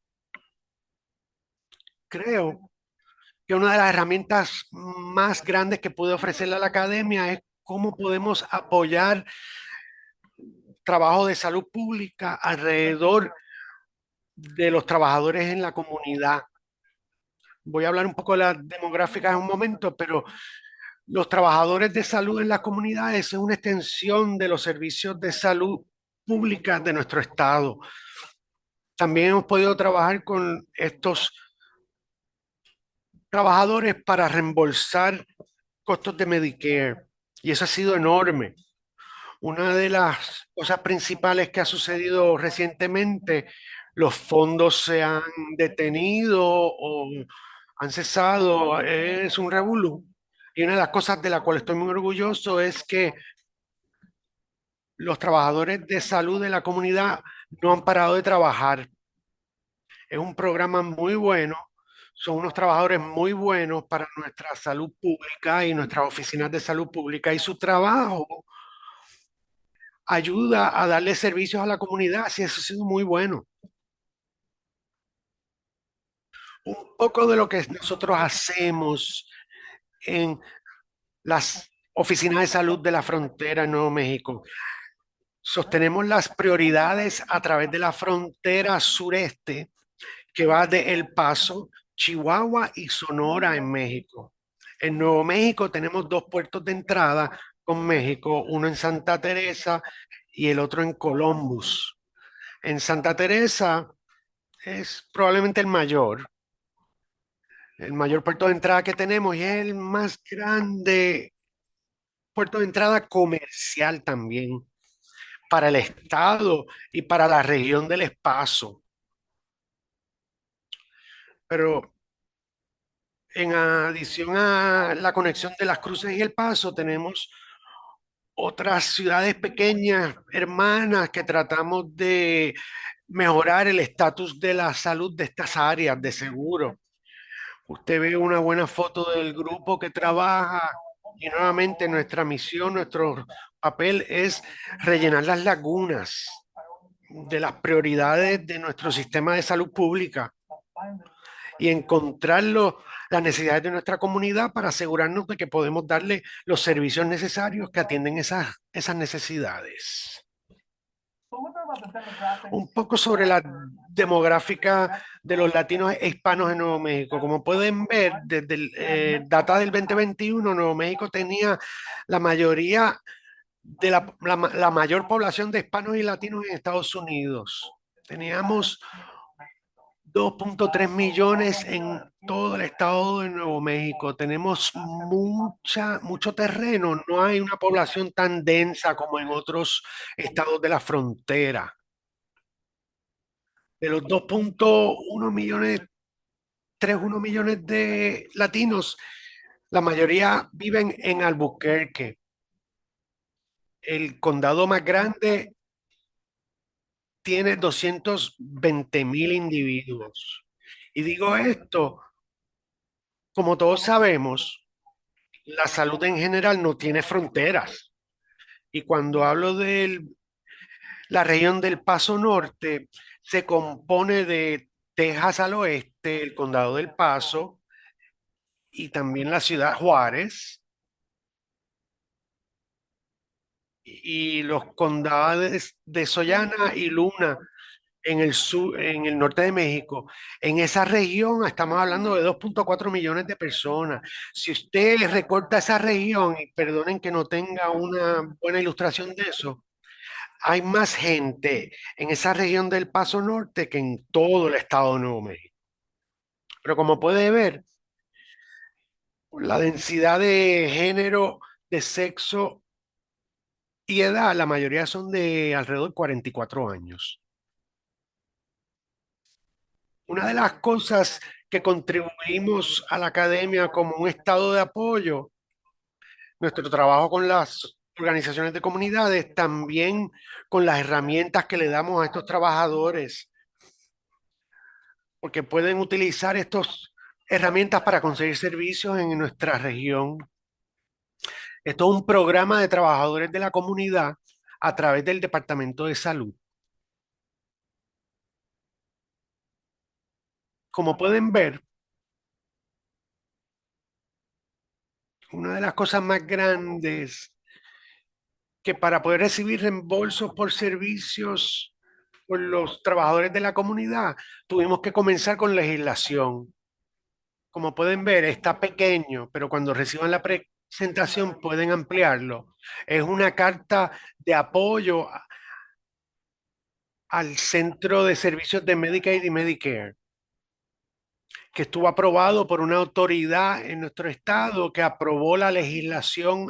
Creo que una de las herramientas más grandes que puede ofrecerle a la academia es cómo podemos apoyar trabajo de salud pública alrededor de los trabajadores en la comunidad. Voy a hablar un poco de las demográficas en un momento, pero los trabajadores de salud en las comunidades es una extensión de los servicios de salud pública de nuestro estado. También hemos podido trabajar con estos trabajadores para reembolsar costos de Medicare y eso ha sido enorme. Una de las cosas principales que ha sucedido recientemente, los fondos se han detenido o han cesado, es un revolú. Y una de las cosas de la cual estoy muy orgulloso es que los trabajadores de salud de la comunidad no han parado de trabajar. Es un programa muy bueno, son unos trabajadores muy buenos para nuestra salud pública y nuestras oficinas de salud pública y su trabajo ayuda a darle servicios a la comunidad, sí, eso ha sido muy bueno. Un poco de lo que nosotros hacemos en las oficinas de salud de la frontera en Nuevo México. Sostenemos las prioridades a través de la frontera sureste que va de El Paso, Chihuahua y Sonora en México. En Nuevo México tenemos dos puertos de entrada con México, uno en Santa Teresa y el otro en Columbus. En Santa Teresa es probablemente el mayor puerto de entrada que tenemos y es el más grande puerto de entrada comercial también para el estado y para la región del Espacio. Pero en adición a la conexión de Las Cruces y El Paso, tenemos otras ciudades pequeñas, hermanas, que tratamos de mejorar el estatus de la salud de estas áreas de seguro. Usted ve una buena foto del grupo que trabaja. Y nuevamente nuestra misión, nuestro papel es rellenar las lagunas de las prioridades de nuestro sistema de salud pública y encontrar las necesidades de nuestra comunidad para asegurarnos de que podemos darle los servicios necesarios que atienden esas necesidades. Un poco sobre la demográfica de los latinos e hispanos en Nuevo México. Como pueden ver, desde data del 2021, Nuevo México tenía la mayoría de la mayor población de hispanos y latinos en Estados Unidos. Teníamos 2,3 millones en todo el estado de Nuevo México. Tenemos mucho terreno. No hay una población tan densa como en otros estados de la frontera. De los 2,1 millones, 3,1 millones de latinos, la mayoría viven en Albuquerque, el condado más grande. Tiene 220,000 individuos. Y digo esto, como todos sabemos, la salud en general no tiene fronteras. Y cuando hablo de la región del Paso Norte, se compone de Texas al oeste, el condado del Paso y también la ciudad Juárez y los condados de Sollana y Luna en el sur, en el norte de México. En esa región estamos hablando de 2,4 millones de personas. Si usted recorta esa región, y perdonen que no tenga una buena ilustración de eso, hay más gente en esa región del Paso Norte que en todo el estado de Nuevo México. Pero como puede ver, la densidad de género, de sexo y edad, la mayoría son de alrededor de 44 años. Una de las cosas que contribuimos a la academia como un estado de apoyo, nuestro trabajo con las organizaciones de comunidades, también con las herramientas que le damos a estos trabajadores, porque pueden utilizar estas herramientas para conseguir servicios en nuestra región. Esto es un programa de trabajadores de la comunidad a través del Departamento de Salud. Como pueden ver, una de las cosas más grandes que para poder recibir reembolsos por servicios por los trabajadores de la comunidad, tuvimos que comenzar con legislación. Como pueden ver, está pequeño, pero cuando reciban la presentación pueden ampliarlo. Es una carta de apoyo al Centro de Servicios de Medicaid y Medicare, que estuvo aprobado por una autoridad en nuestro estado que aprobó la legislación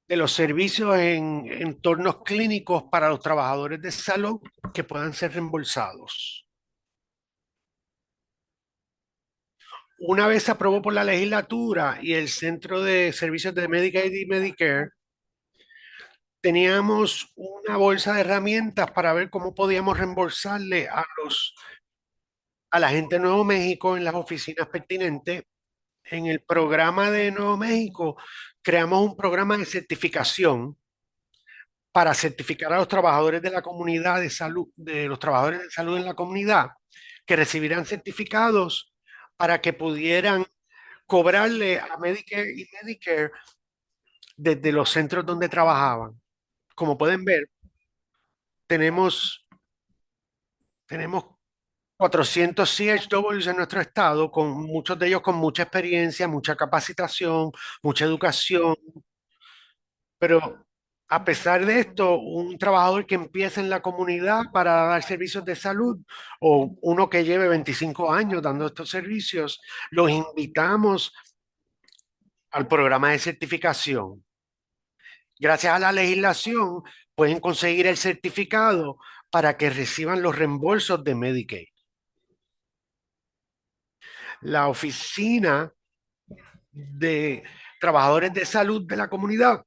de los servicios en entornos clínicos para los trabajadores de salud que puedan ser reembolsados. Una vez se aprobó por la legislatura y el Centro de Servicios de Medicaid y Medicare, teníamos una bolsa de herramientas para ver cómo podíamos reembolsarle a la gente de Nuevo México en las oficinas pertinentes. En el programa de Nuevo México creamos un programa de certificación para certificar a los trabajadores de la comunidad de salud, de los trabajadores de salud en la comunidad, que recibirán certificados para que pudieran cobrarle a Medicare y Medicare desde los centros donde trabajaban. Como pueden ver, tenemos, tenemos 400 CHWs en nuestro estado, con muchos de ellos con mucha experiencia, mucha capacitación, mucha educación, pero a pesar de esto, un trabajador que empieza en la comunidad para dar servicios de salud o uno que lleve 25 años dando estos servicios, los invitamos al programa de certificación. Gracias a la legislación, pueden conseguir el certificado para que reciban los reembolsos de Medicaid. La oficina de trabajadores de salud de la comunidad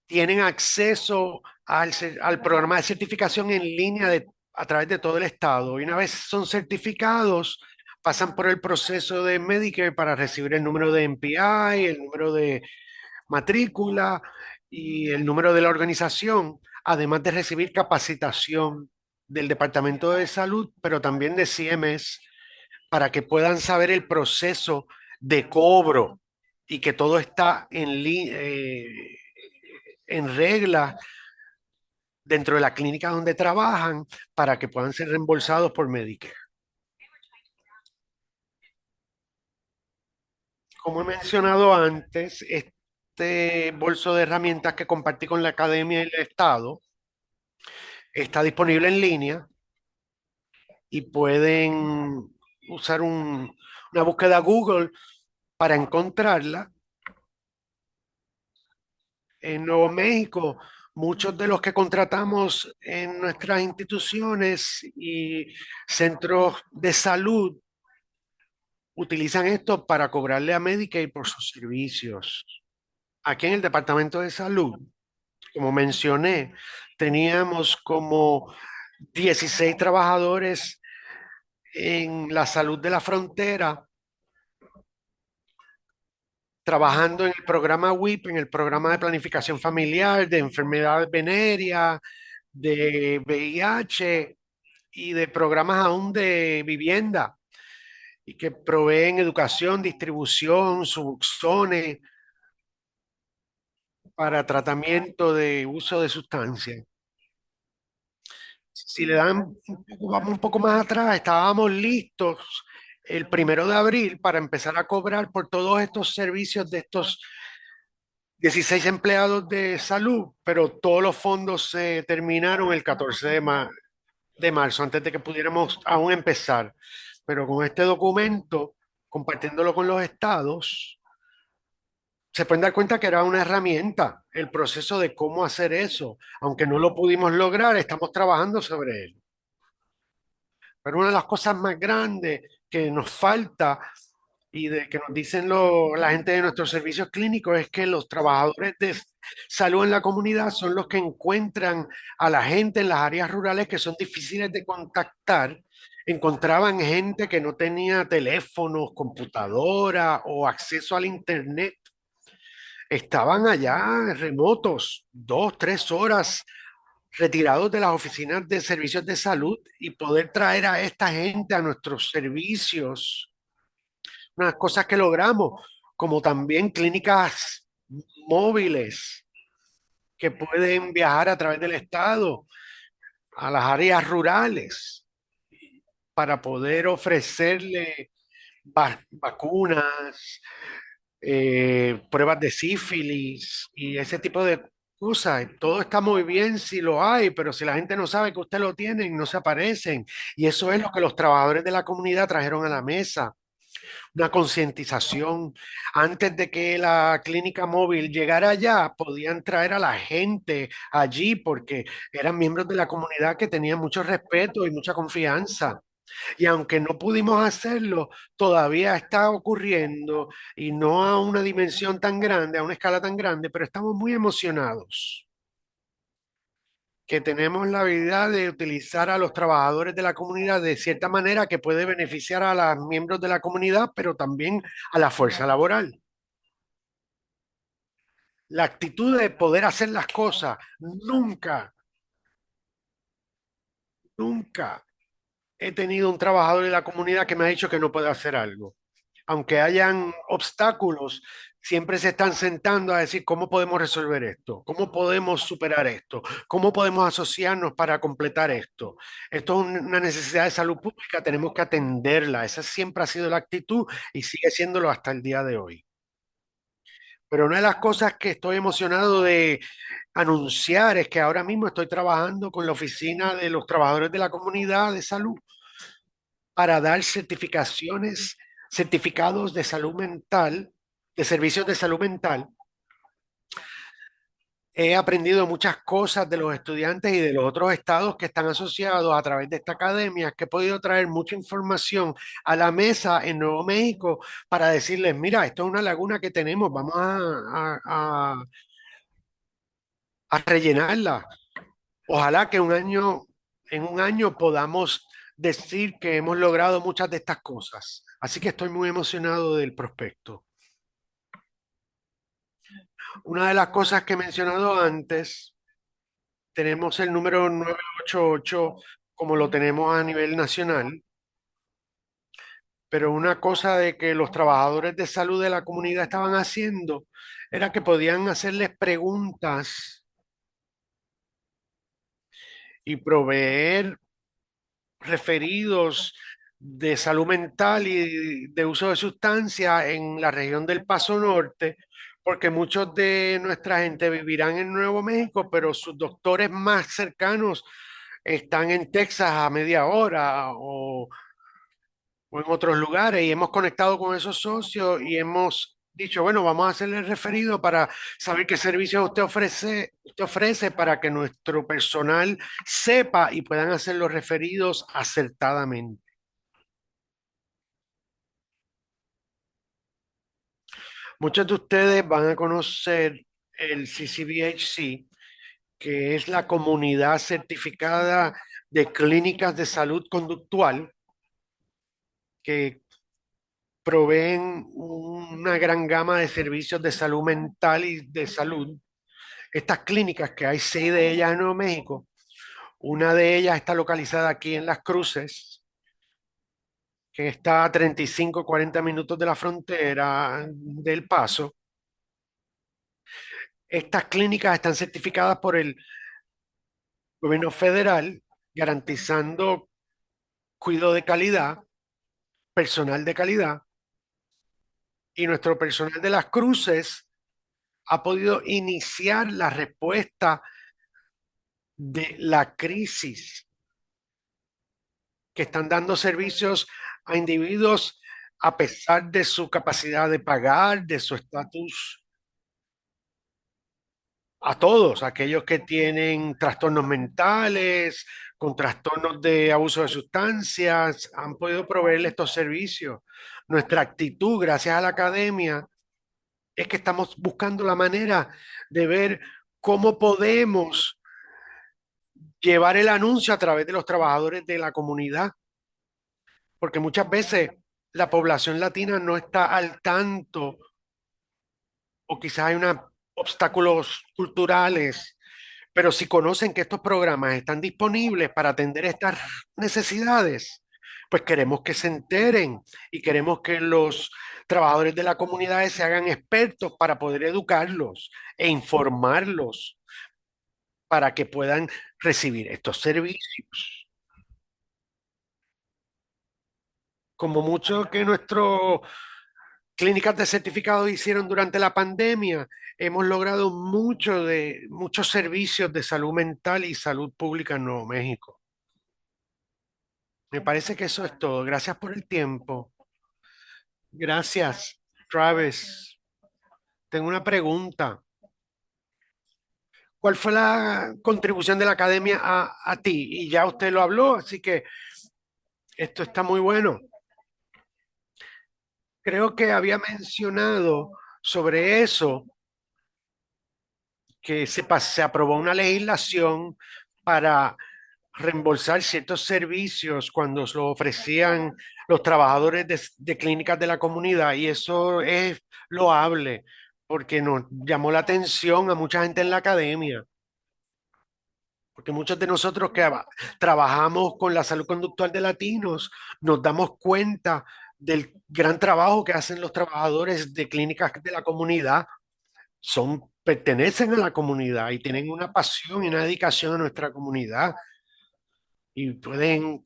tienen acceso al programa de certificación en línea a través de todo el estado. Y una vez son certificados, pasan por el proceso de Medicare para recibir el número de NPI, el número de matrícula y el número de la organización, además de recibir capacitación del Departamento de Salud, pero también de CMS, para que puedan saber el proceso de cobro y que todo está en regla dentro de la clínica donde trabajan para que puedan ser reembolsados por Medicare. Como he mencionado antes, este bolso de herramientas que compartí con la academia y el Estado está disponible en línea y pueden usar una búsqueda Google para encontrarla. En Nuevo México, muchos de los que contratamos en nuestras instituciones y centros de salud utilizan esto para cobrarle a Medicaid por sus servicios. Aquí en el Departamento de Salud, como mencioné, teníamos como 16 trabajadores en la salud de la frontera trabajando en el programa WIP, en el programa de planificación familiar, de enfermedades venéreas, de VIH y de programas aún de vivienda y que proveen educación, distribución, subuxones para tratamiento de uso de sustancias. Si le dan, vamos un poco más atrás, estábamos listos el 1 de abril para empezar a cobrar por todos estos servicios de estos 16 empleados de salud, pero todos los fondos se terminaron el 14 de marzo, antes de que pudiéramos aún empezar. Pero con este documento, compartiéndolo con los estados, se pueden dar cuenta que era una herramienta, el proceso de cómo hacer eso. Aunque no lo pudimos lograr, estamos trabajando sobre él. Pero una de las cosas más grandes que nos falta y de que nos dicen la gente de nuestros servicios clínicos es que los trabajadores de salud en la comunidad son los que encuentran a la gente en las áreas rurales que son difíciles de contactar. Encontraban gente que no tenía teléfonos, computadora o acceso al internet. Estaban allá remotos, 2, 3 horas retirados de las oficinas de servicios de salud y poder traer a esta gente a nuestros servicios, unas cosas que logramos, como también clínicas móviles que pueden viajar a través del estado a las áreas rurales para poder ofrecerle vacunas, pruebas de sífilis y ese tipo de cosas. Todo está muy bien si lo hay, pero si la gente no sabe que usted lo tiene, no se aparecen. Y eso es lo que los trabajadores de la comunidad trajeron a la mesa, una concientización. Antes de que la clínica móvil llegara allá, podían traer a la gente allí porque eran miembros de la comunidad que tenían mucho respeto y mucha confianza. Y aunque no pudimos hacerlo, todavía está ocurriendo y no a una dimensión tan grande, a una escala tan grande, pero estamos muy emocionados que tenemos la habilidad de utilizar a los trabajadores de la comunidad de cierta manera que puede beneficiar a los miembros de la comunidad, pero también a la fuerza laboral. La actitud de poder hacer las cosas, nunca he tenido un trabajador de la comunidad que me ha dicho que no puede hacer algo. Aunque hayan obstáculos, siempre se están sentando a decir cómo podemos resolver esto, cómo podemos superar esto, cómo podemos asociarnos para completar esto. Esto es una necesidad de salud pública, tenemos que atenderla. Esa siempre ha sido la actitud y sigue siéndolo hasta el día de hoy. Pero una de las cosas que estoy emocionado de anunciar es que ahora mismo estoy trabajando con la Oficina de los Trabajadores de la Comunidad de Salud para dar certificados de salud mental, de servicios de salud mental. He aprendido muchas cosas de los estudiantes y de los otros estados que están asociados a través de esta academia, que he podido traer mucha información a la mesa en Nuevo México para decirles, mira, esto es una laguna que tenemos, vamos a rellenarla. Ojalá que en un año podamos decir que hemos logrado muchas de estas cosas. Así que estoy muy emocionado del prospecto. Una de las cosas que he mencionado antes, tenemos el número 988 como lo tenemos a nivel nacional, pero una cosa de que los trabajadores de salud de la comunidad estaban haciendo era que podían hacerles preguntas y proveer referidos de salud mental y de uso de sustancias en la región del Paso Norte, porque muchos de nuestra gente vivirán en Nuevo México, pero sus doctores más cercanos están en Texas a media hora o en otros lugares y hemos conectado con esos socios y hemos dicho, bueno, vamos a hacerle el referido para saber qué servicios usted ofrece para que nuestro personal sepa y puedan hacer los referidos acertadamente. Muchos de ustedes van a conocer el CCBHC, que es la comunidad certificada de clínicas de salud conductual que proveen una gran gama de servicios de salud mental y de salud. Estas clínicas, que hay 6 de ellas en Nuevo México, una de ellas está localizada aquí en Las Cruces, que está a 35 40 minutos de la frontera del Paso. Estas clínicas están certificadas por el gobierno federal, garantizando cuidado de calidad, personal de calidad, y nuestro personal de Las Cruces ha podido iniciar la respuesta de la crisis que están dando servicios a individuos a pesar de su capacidad de pagar, de su estatus, a todos, aquellos que tienen trastornos mentales, con trastornos de abuso de sustancias, han podido proveerle estos servicios. Nuestra actitud, gracias a la academia, es que estamos buscando la manera de ver cómo podemos llevar el anuncio a través de los trabajadores de la comunidad, porque muchas veces la población latina no está al tanto o quizás hay obstáculos culturales, pero si conocen que estos programas están disponibles para atender estas necesidades, pues queremos que se enteren y queremos que los trabajadores de la comunidad se hagan expertos para poder educarlos e informarlos para que puedan recibir estos servicios. Como mucho que nuestros clínicas de certificado hicieron durante la pandemia, hemos logrado muchos servicios de salud mental y salud pública en Nuevo México. Me parece que eso es todo. Gracias por el tiempo. Gracias, Travis. Tengo una pregunta. ¿Cuál fue la contribución de la academia a ti? Y ya usted lo habló, así que esto está muy bueno. Creo que había mencionado sobre eso, que se aprobó una legislación para reembolsar ciertos servicios cuando lo ofrecían los trabajadores de clínicas de la comunidad, y eso es loable porque nos llamó la atención a mucha gente en la academia, porque muchos de nosotros que trabajamos con la salud conductual de latinos nos damos cuenta del gran trabajo que hacen los trabajadores de clínicas de la comunidad. Pertenecen a la comunidad y tienen una pasión y una dedicación a nuestra comunidad y pueden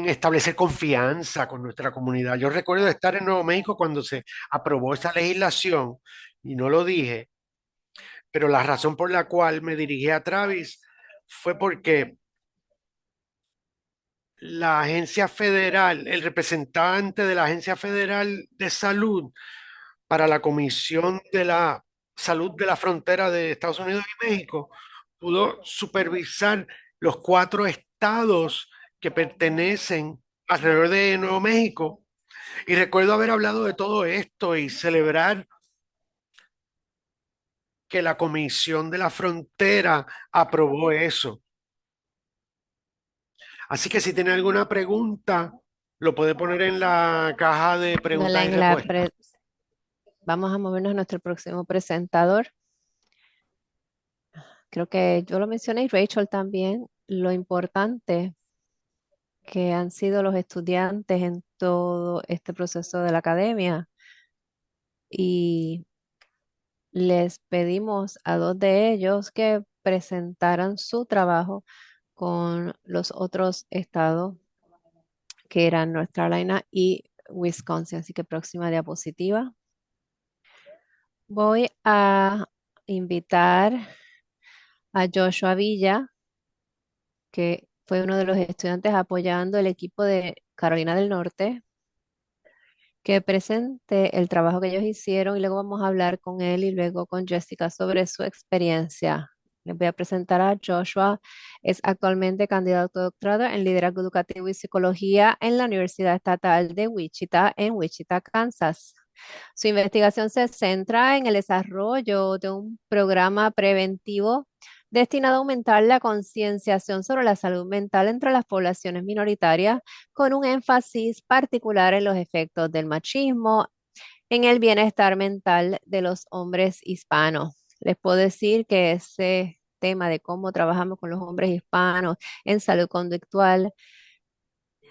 establecer confianza con nuestra comunidad. Yo recuerdo estar en Nuevo México cuando se aprobó esa legislación y no lo dije, pero la razón por la cual me dirigí a Travis fue porque la agencia federal, el representante de la Agencia Federal de Salud para la Comisión de la Salud de la Frontera de Estados Unidos y México, pudo supervisar los 4 estados que pertenecen alrededor de Nuevo México. Y recuerdo haber hablado de todo esto y celebrar que la Comisión de la Frontera aprobó eso. Así que si tiene alguna pregunta, lo puede poner en la caja de preguntas y En la respuestas. vamos a movernos a nuestro próximo presentador. Creo que yo lo mencioné y Rachel también, lo importante que han sido los estudiantes en todo este proceso de la academia. Y les pedimos a dos de ellos que presentaran su trabajo con los otros estados que eran North Carolina y Wisconsin. Así que próxima diapositiva. Voy a invitar a Joshua Villa, que fue uno de los estudiantes apoyando el equipo de Carolina del Norte, que presente el trabajo que ellos hicieron y luego vamos a hablar con él y luego con Jessica sobre su experiencia. Les voy a presentar a Joshua. Es actualmente candidato a doctorado en liderazgo educativo y psicología en la Universidad Estatal de Wichita, en Wichita, Kansas. Su investigación se centra en el desarrollo de un programa preventivo destinado a aumentar la concienciación sobre la salud mental entre las poblaciones minoritarias, con un énfasis particular en los efectos del machismo en el bienestar mental de los hombres hispanos. Les puedo decir que ese tema de cómo trabajamos con los hombres hispanos en salud conductual,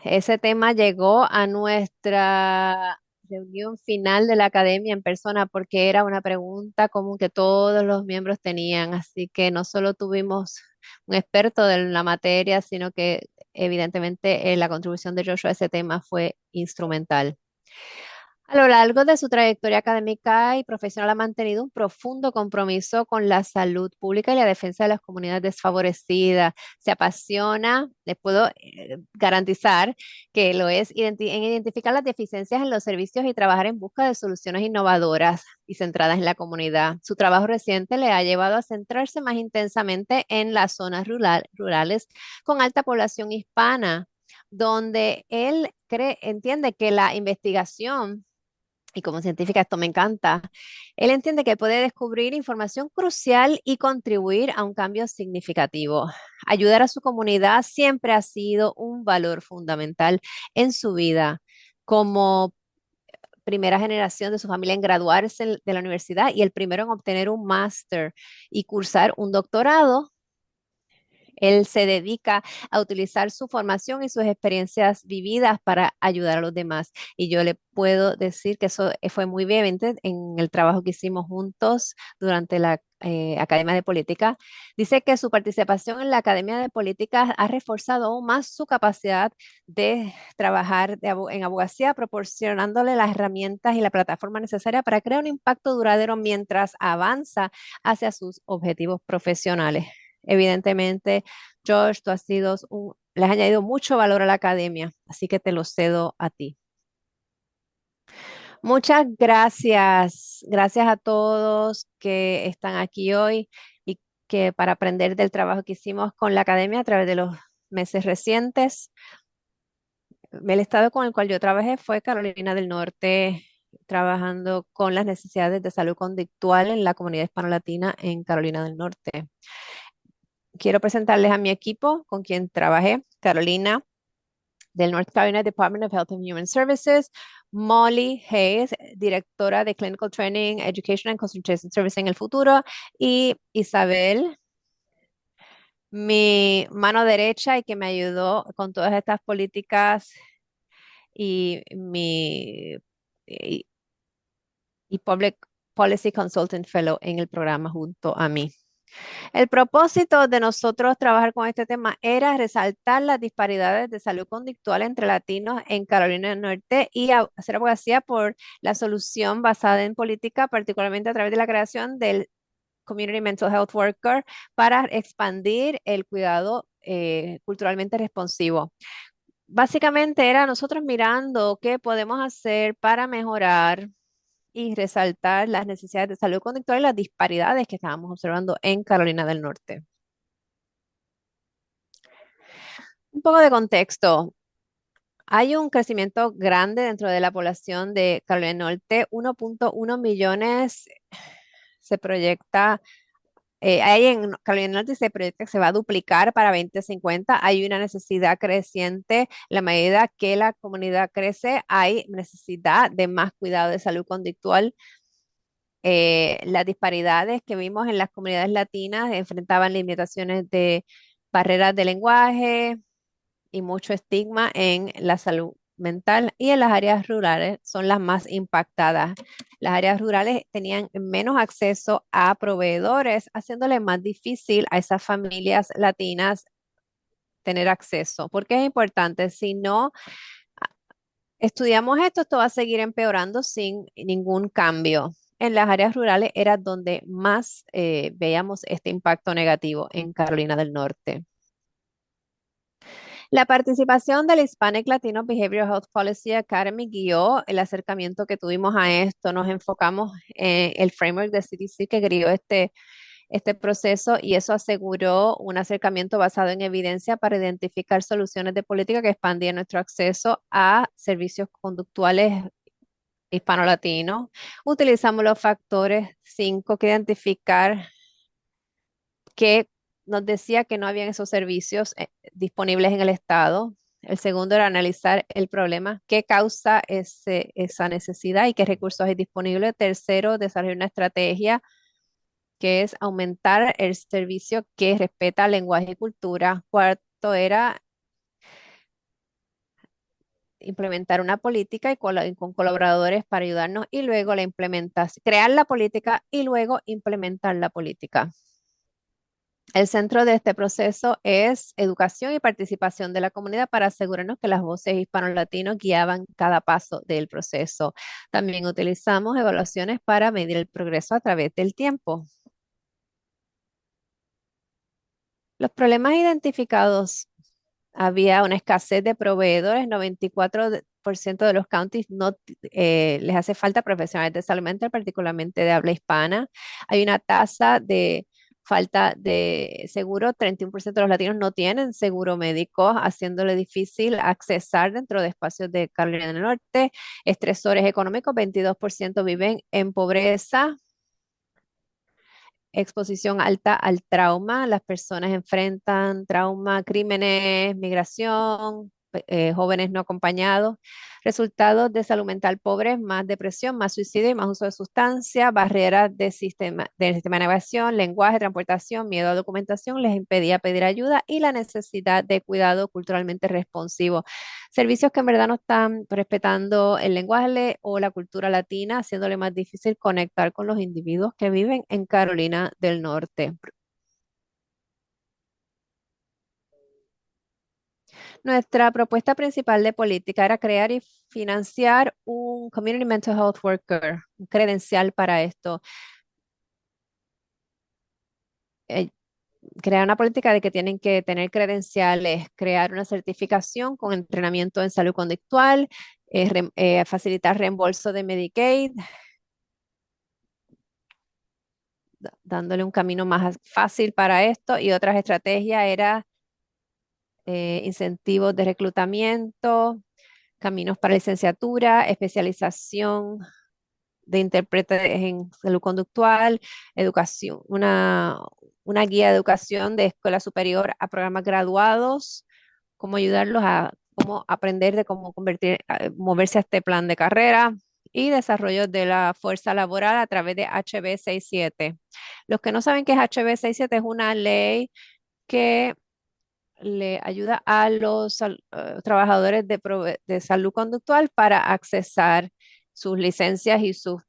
ese tema llegó a nuestra reunión final de la academia en persona porque era una pregunta común que todos los miembros tenían. Así que no solo tuvimos un experto de la materia, sino que evidentemente la contribución de Joshua a ese tema fue instrumental. A lo largo de su trayectoria académica y profesional ha mantenido un profundo compromiso con la salud pública y la defensa de las comunidades desfavorecidas. Se apasiona, les puedo garantizar que lo es en identificar las deficiencias en los servicios y trabajar en busca de soluciones innovadoras y centradas en la comunidad. Su trabajo reciente le ha llevado a centrarse más intensamente en las zonas rurales con alta población hispana, donde él entiende que la investigación, y como científica esto me encanta, él entiende que puede descubrir información crucial y contribuir a un cambio significativo. Ayudar a su comunidad siempre ha sido un valor fundamental en su vida. Como primera generación de su familia en graduarse de la universidad y el primero en obtener un máster y cursar un doctorado, él se dedica a utilizar su formación y sus experiencias vividas para ayudar a los demás. Y yo le puedo decir que eso fue muy evidente en el trabajo que hicimos juntos durante la Academia de Política. Dice que su participación en la Academia de Política ha reforzado aún más su capacidad de trabajar en abogacía, proporcionándole las herramientas y la plataforma necesaria para crear un impacto duradero mientras avanza hacia sus objetivos profesionales. Evidentemente, George, le has añadido mucho valor a la academia, así que te lo cedo a ti. Muchas gracias. Gracias a todos que están aquí hoy y que para aprender del trabajo que hicimos con la academia a través de los meses recientes. El estado con el cual yo trabajé fue Carolina del Norte, trabajando con las necesidades de salud conductual en la comunidad hispano-latina en Carolina del Norte. Quiero presentarles a mi equipo con quien trabajé, Carolina del North Carolina Department of Health and Human Services, Molly Hayes, directora de Clinical Training, Education and Concentration Service en el futuro, y Isabel, mi mano derecha y que me ayudó con todas estas políticas y y, y Public Policy Consultant Fellow en el programa junto a mí. El propósito de nosotros trabajar con este tema era resaltar las disparidades de salud conductual entre latinos en Carolina del Norte y hacer abogacía por la solución basada en política, particularmente a través de la creación del Community Mental Health Worker para expandir el cuidado culturalmente responsivo. Básicamente era nosotros mirando qué podemos hacer para mejorar y resaltar las necesidades de salud conductual y las disparidades que estábamos observando en Carolina del Norte. Un poco de contexto. Hay un crecimiento grande dentro de la población de Carolina del Norte. 1.1 millones se proyecta Ahí en Carolina del Norte se proyecta que se va a duplicar para 2050. Hay una necesidad creciente. La medida que la comunidad crece, hay necesidad de más cuidado de salud conductual. Las disparidades que vimos en las comunidades latinas enfrentaban limitaciones de barreras de lenguaje y mucho estigma en la salud mental, y en las áreas rurales son las más impactadas. Las áreas rurales tenían menos acceso a proveedores, haciéndole más difícil a esas familias latinas tener acceso. ¿Por qué es importante? Si no estudiamos esto, esto va a seguir empeorando sin ningún cambio. En las áreas rurales era donde más veíamos este impacto negativo en Carolina del Norte. La participación del Hispanic Latino Behavioral Health Policy Academy guió el acercamiento que tuvimos a esto. Nos enfocamos en el framework de CDC que guió este proceso, y eso aseguró un acercamiento basado en evidencia para identificar soluciones de política que expandían nuestro acceso a servicios conductuales hispano-latinos. Utilizamos los factores 5 que identificar que nos decía que no habían esos servicios disponibles en el estado. El segundo era analizar el problema, qué causa esa necesidad y qué recursos hay disponibles. Tercero, desarrollar una estrategia que es aumentar el servicio que respeta lenguaje y cultura. Cuarto era implementar una política y con colaboradores para ayudarnos, y luego la implementación, crear la política y luego implementar la política. El centro de este proceso es educación y participación de la comunidad para asegurarnos que las voces hispano-latinos guiaban cada paso del proceso. También utilizamos evaluaciones para medir el progreso a través del tiempo. Los problemas identificados: había una escasez de proveedores. 94% de los counties no les hace falta profesionales de salud mental, particularmente de habla hispana. Hay una tasa de falta de seguro. 31% de los latinos no tienen seguro médico, haciéndole difícil accesar dentro de espacios de Carolina del Norte. Estresores económicos: 22% viven en pobreza. Exposición alta al trauma. Las personas enfrentan trauma, crímenes, migración, jóvenes no acompañados. Resultados de salud mental pobres: más depresión, más suicidio y más uso de sustancias. Barreras del sistema de navegación, lenguaje, transportación, miedo a documentación les impedía pedir ayuda, y la necesidad de cuidado culturalmente responsivo. Servicios que en verdad no están respetando el lenguaje o la cultura latina, haciéndole más difícil conectar con los individuos que viven en Carolina del Norte. Nuestra propuesta principal de política era crear y financiar un Community Mental Health Worker, un credencial para esto. Eh, Crear una política de que tienen que tener credenciales, crear una certificación con entrenamiento en salud conductual, facilitar reembolso de Medicaid, dándole un camino más fácil para esto. Y otras estrategias era incentivos de reclutamiento, caminos para licenciatura, especialización de intérpretes en salud conductual, educación, una guía de educación de escuela superior a programas graduados, cómo ayudarlos a cómo aprender de cómo moverse a este plan de carrera, y desarrollo de la fuerza laboral a través de HB 67. Los que no saben qué es HB 67, es una ley que le ayuda a los trabajadores de salud conductual para accesar sus licencias y sus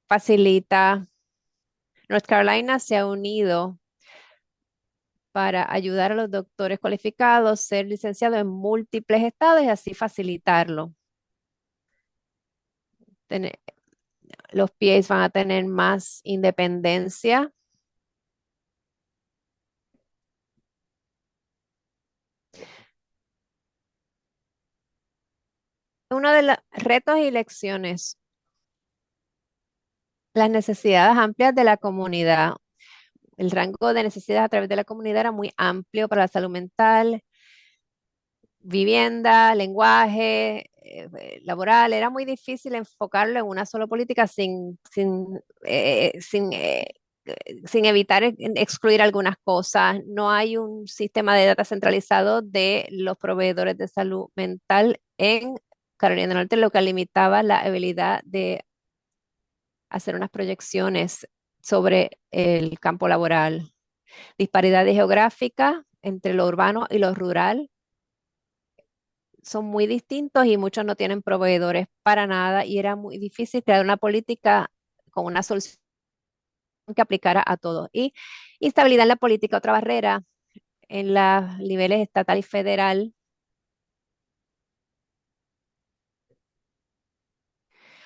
facilita. North Carolina se ha unido para ayudar a los doctores cualificados a ser licenciados en múltiples estados y así facilitarlo. Tener- los PAs van a tener más independencia. Uno de los retos y lecciones: las necesidades amplias de la comunidad. El rango de necesidades a través de la comunidad era muy amplio para la salud mental, vivienda, lenguaje, laboral. Era muy difícil enfocarlo en una sola política sin evitar excluir algunas cosas. No hay un sistema de data centralizado de los proveedores de salud mental en Carolina del Norte, lo que limitaba la habilidad de hacer unas proyecciones sobre el campo laboral. Disparidades geográficas entre lo urbano y lo rural son muy distintos y muchos no tienen proveedores para nada y era muy difícil crear una política con una solución que aplicara a todos. Y instabilidad en la política, otra barrera en los niveles estatal y federal,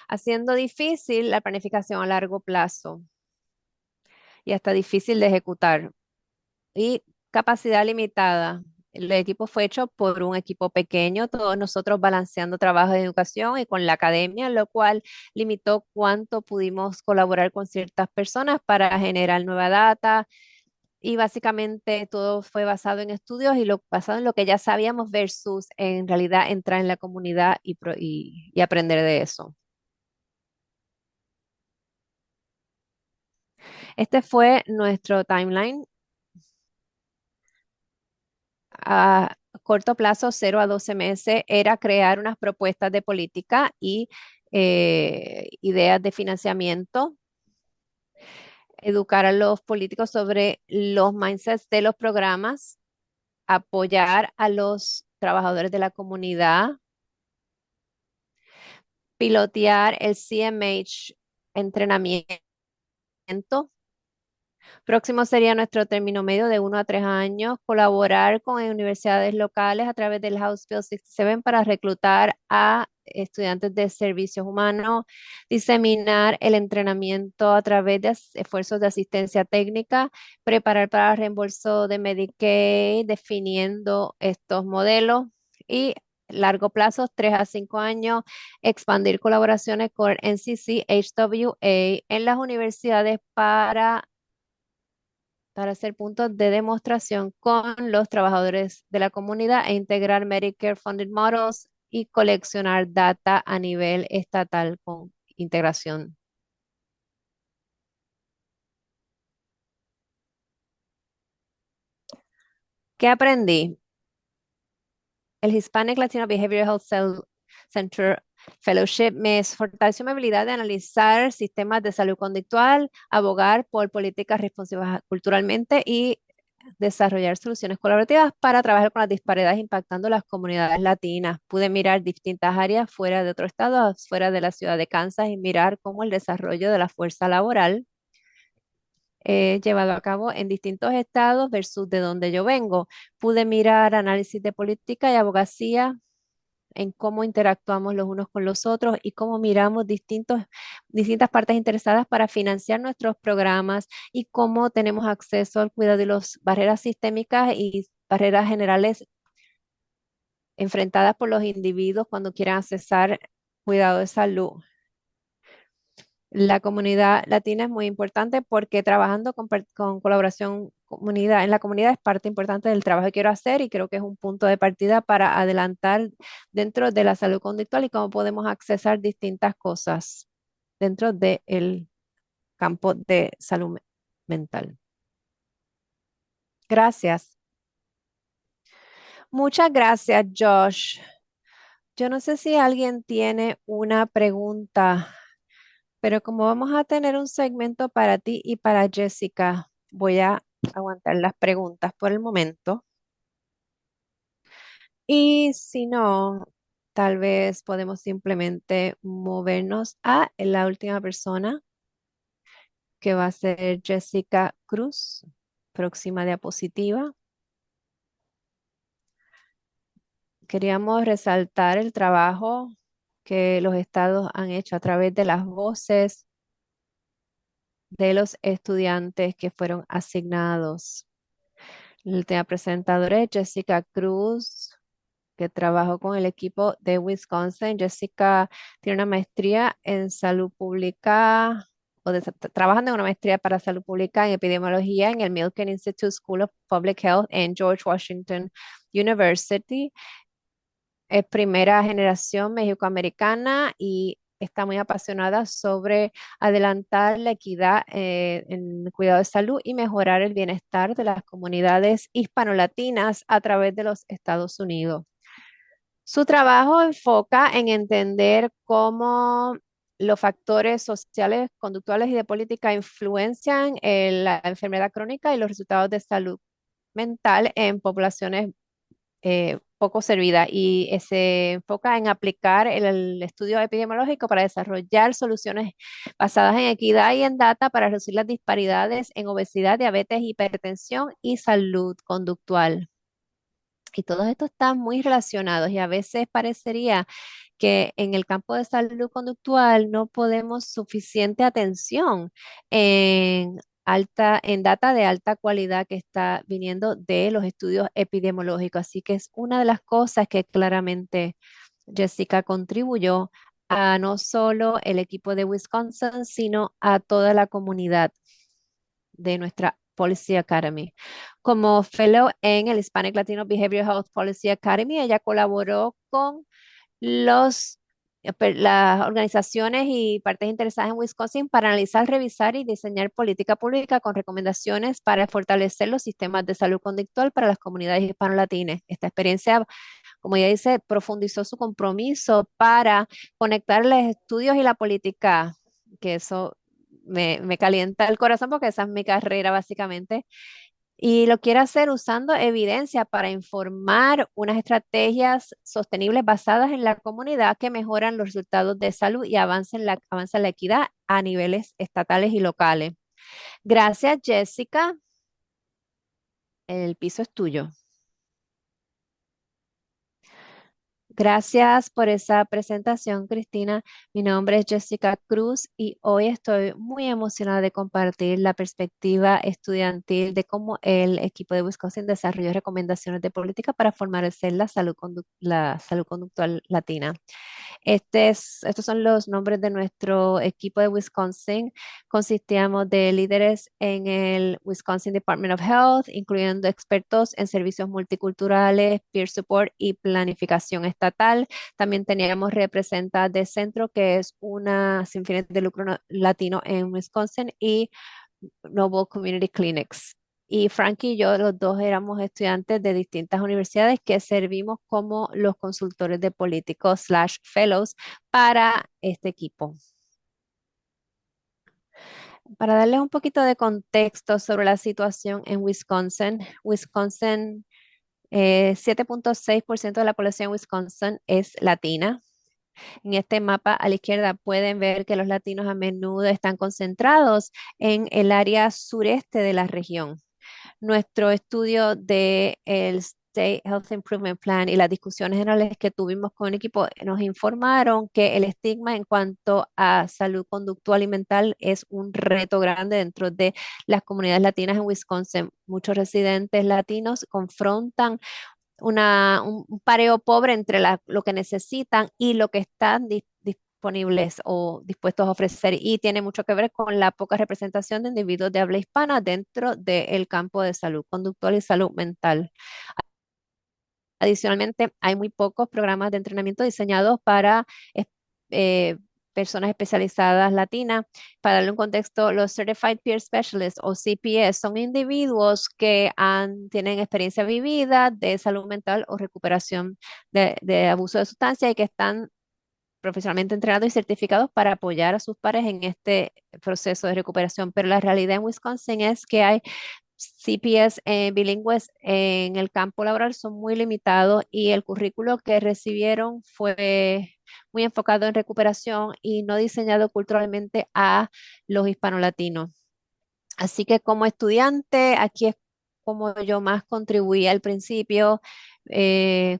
haciendo difícil la planificación a largo plazo y hasta difícil de ejecutar. Y capacidad limitada. El equipo fue hecho por un equipo pequeño, todos nosotros balanceando trabajo de educación y con la academia, lo cual limitó cuánto pudimos colaborar con ciertas personas para generar nueva data. Y básicamente todo fue basado en estudios y basado en lo que ya sabíamos versus en realidad entrar en la comunidad y aprender de eso. Este fue nuestro timeline. A corto plazo, 0 a 12 meses, era crear unas propuestas de política y ideas de financiamiento, educar a los políticos sobre los mindsets de los programas, apoyar a los trabajadores de la comunidad, pilotear el CMH entrenamiento. Próximo sería nuestro término medio de 1 a 3 años, colaborar con universidades locales a través del House Bill 67 para reclutar a estudiantes de servicios humanos, diseminar el entrenamiento a través de esfuerzos de asistencia técnica, preparar para reembolso de Medicaid, definiendo estos modelos y largo plazo, 3 a 5 años, expandir colaboraciones con NCC, HWA en las universidades para hacer puntos de demostración con los trabajadores de la comunidad e integrar Medicare Funded Models y coleccionar data a nivel estatal con integración. ¿Qué aprendí? El Hispanic Latino Behavioral Health Center Fellowship me fortaleció mi habilidad de analizar sistemas de salud conductual, abogar por políticas responsivas culturalmente y desarrollar soluciones colaborativas para trabajar con las disparidades impactando las comunidades latinas. Pude mirar distintas áreas fuera de otro estado, fuera de la ciudad de Kansas y mirar cómo el desarrollo de la fuerza laboral llevado a cabo en distintos estados versus de donde yo vengo. Pude mirar análisis de política y abogacía en cómo interactuamos los unos con los otros y cómo miramos distintas partes interesadas para financiar nuestros programas y cómo tenemos acceso al cuidado de las barreras sistémicas y barreras generales enfrentadas por los individuos cuando quieran accesar cuidado de salud. La comunidad latina es muy importante porque trabajando con colaboración comunidad, en la comunidad es parte importante del trabajo que quiero hacer y creo que es un punto de partida para adelantar dentro de la salud conductual y cómo podemos accesar distintas cosas dentro del campo de salud mental. Gracias. Muchas gracias, Josh. Yo no sé si alguien tiene una pregunta. Pero como vamos a tener un segmento para ti y para Jessica, voy a aguantar las preguntas por el momento. Y si no, tal vez podemos simplemente movernos a la última persona, que va a ser Jessica Cruz. Próxima diapositiva. Queríamos resaltar el trabajo que los estados han hecho a través de las voces de los estudiantes que fueron asignados. El tema presentadora es Jessica Cruz, que trabajó con el equipo de Wisconsin. Jessica tiene una maestría en salud pública, trabajando en una maestría para salud pública en epidemiología en el Milken Institute School of Public Health en George Washington University. es primera generación mexicoamericana y está muy apasionada sobre adelantar la equidad en el cuidado de salud y mejorar el bienestar de las comunidades hispanolatinas a través de los Estados Unidos. Su trabajo enfoca en entender cómo los factores sociales, conductuales y de política influencian la enfermedad crónica y los resultados de salud mental en poblaciones poco servida y se enfoca en aplicar el estudio epidemiológico para desarrollar soluciones basadas en equidad y en data para reducir las disparidades en obesidad, diabetes, hipertensión y salud conductual. Y todos estos están muy relacionados y a veces parecería que en el campo de salud conductual no podemos suficiente atención en en data de alta cualidad que está viniendo de los estudios epidemiológicos. Así que es una de las cosas que claramente Jessica contribuyó a no solo el equipo de Wisconsin, sino a toda la comunidad de nuestra Policy Academy. Como fellow en el Hispanic Latino Behavioral Health Policy Academy, ella colaboró con las organizaciones y partes interesadas en Wisconsin para analizar, revisar y diseñar política pública con recomendaciones para fortalecer los sistemas de salud conductual para las comunidades hispano-latinas. Esta experiencia, como ella dice, profundizó su compromiso para conectar los estudios y la política, que eso me calienta el corazón porque esa es mi carrera básicamente. Y lo quiere hacer usando evidencia para informar unas estrategias sostenibles basadas en la comunidad que mejoran los resultados de salud y avanzan la equidad a niveles estatales y locales. Gracias, Jessica. El piso es tuyo. Gracias por esa presentación, Cristina. Mi nombre es Jessica Cruz y hoy estoy muy emocionada de compartir la perspectiva estudiantil de cómo el equipo de Wisconsin desarrolló recomendaciones de política para fortalecer la salud conductual latina. Estos son los nombres de nuestro equipo de Wisconsin. Consistíamos de líderes en el Wisconsin Department of Health, incluyendo expertos en servicios multiculturales, peer support y planificación estatal. También teníamos representantes de Centro, que es una sin fines de lucro latino en Wisconsin, y Noble Community Clinics. Y Frank y yo, los dos éramos estudiantes de distintas universidades que servimos como los consultores de políticos slash fellows para este equipo. Para darles un poquito de contexto sobre la situación en Wisconsin, 7.6% de la población en Wisconsin es latina. En este mapa a la izquierda pueden ver que los latinos a menudo están concentrados en el área sureste de la región. Nuestro estudio del State Health Improvement Plan y las discusiones generales que tuvimos con el equipo nos informaron que el estigma en cuanto a salud conductual y mental es un reto grande dentro de las comunidades latinas en Wisconsin. Muchos residentes latinos confrontan un pareo pobre entre lo que necesitan y lo que están disponibles o dispuestos a ofrecer y tiene mucho que ver con la poca representación de individuos de habla hispana dentro del campo de salud conductual y salud mental. Adicionalmente, hay muy pocos programas de entrenamiento diseñados para eh, personas especializadas latinas. Para darle un contexto, los Certified Peer Specialists o CPS son individuos que tienen experiencia vivida de salud mental o recuperación de abuso de sustancia y que están profesionalmente entrenados y certificados para apoyar a sus pares en este proceso de recuperación. Pero la realidad en Wisconsin es que hay CPS bilingües en el campo laboral son muy limitados y el currículo que recibieron fue muy enfocado en recuperación y no diseñado culturalmente a los hispanolatinos. Así que como estudiante, aquí es como yo más contribuí al principio.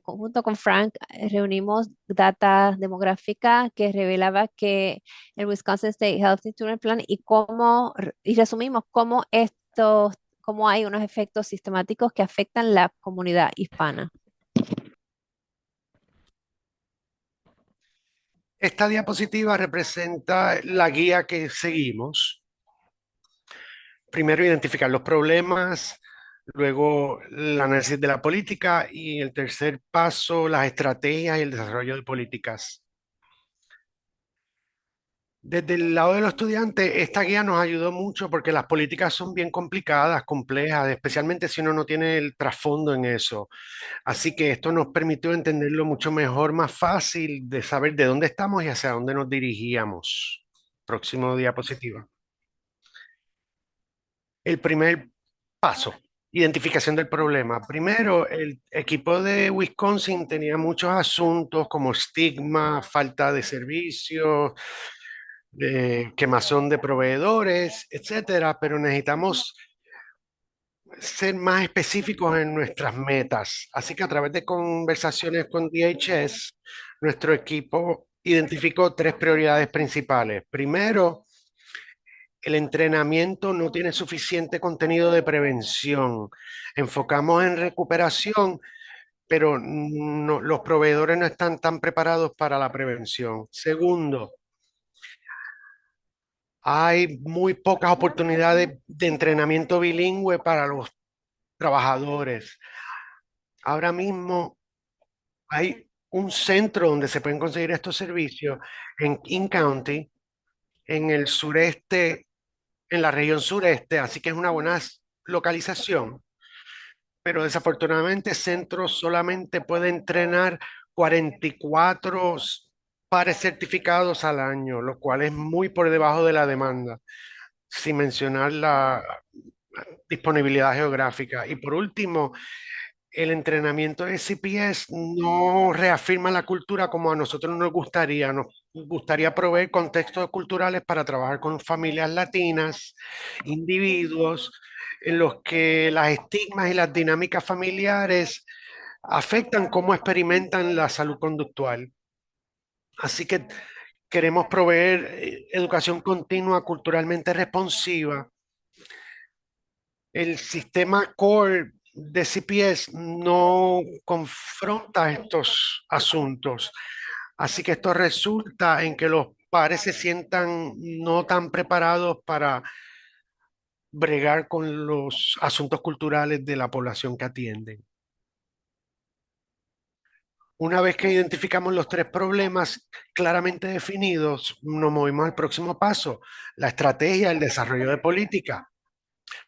Junto con Frank, reunimos data demográfica que revelaba que el Wisconsin State Health Insurance Plan y resumimos cómo hay unos efectos sistemáticos que afectan la comunidad hispana. Esta diapositiva representa la guía que seguimos. Primero, identificar los problemas, luego el análisis de la política y el tercer paso, las estrategias y el desarrollo de políticas. Desde el lado de los estudiantes, esta guía nos ayudó mucho porque las políticas son bien complicadas, complejas, especialmente si uno no tiene el trasfondo en eso. Así que esto nos permitió entenderlo mucho mejor, más fácil de saber de dónde estamos y hacia dónde nos dirigíamos. Próximo diapositiva. El primer paso, identificación del problema. Primero, el equipo de Wisconsin tenía muchos asuntos como estigma, falta de servicios, quemazón de proveedores, etcétera, pero necesitamos ser más específicos en nuestras metas. Así que a través de conversaciones con DHS, nuestro equipo identificó tres prioridades principales. Primero, el entrenamiento no tiene suficiente contenido de prevención. Enfocamos en recuperación, pero los proveedores no están tan preparados para la prevención. Segundo, hay muy pocas oportunidades de entrenamiento bilingüe para los trabajadores. Ahora mismo hay un centro donde se pueden conseguir estos servicios en King County, en el sureste, en la región sureste, así que es una buena localización, pero desafortunadamente centro solamente puede entrenar 44 pares certificados al año, lo cual es muy por debajo de la demanda, sin mencionar la disponibilidad geográfica. Y por último, el entrenamiento de CPS no reafirma la cultura como a nosotros nos gustaría. Nos gustaría proveer contextos culturales para trabajar con familias latinas, individuos en los que las estigmas y las dinámicas familiares afectan cómo experimentan la salud conductual. Así que queremos proveer educación continua, culturalmente responsiva. El sistema core de CPS no confronta estos asuntos. Así que esto resulta en que los padres se sientan no tan preparados para bregar con los asuntos culturales de la población que atienden. Una vez que identificamos los tres problemas claramente definidos, nos movimos al próximo paso, la estrategia, el desarrollo de política.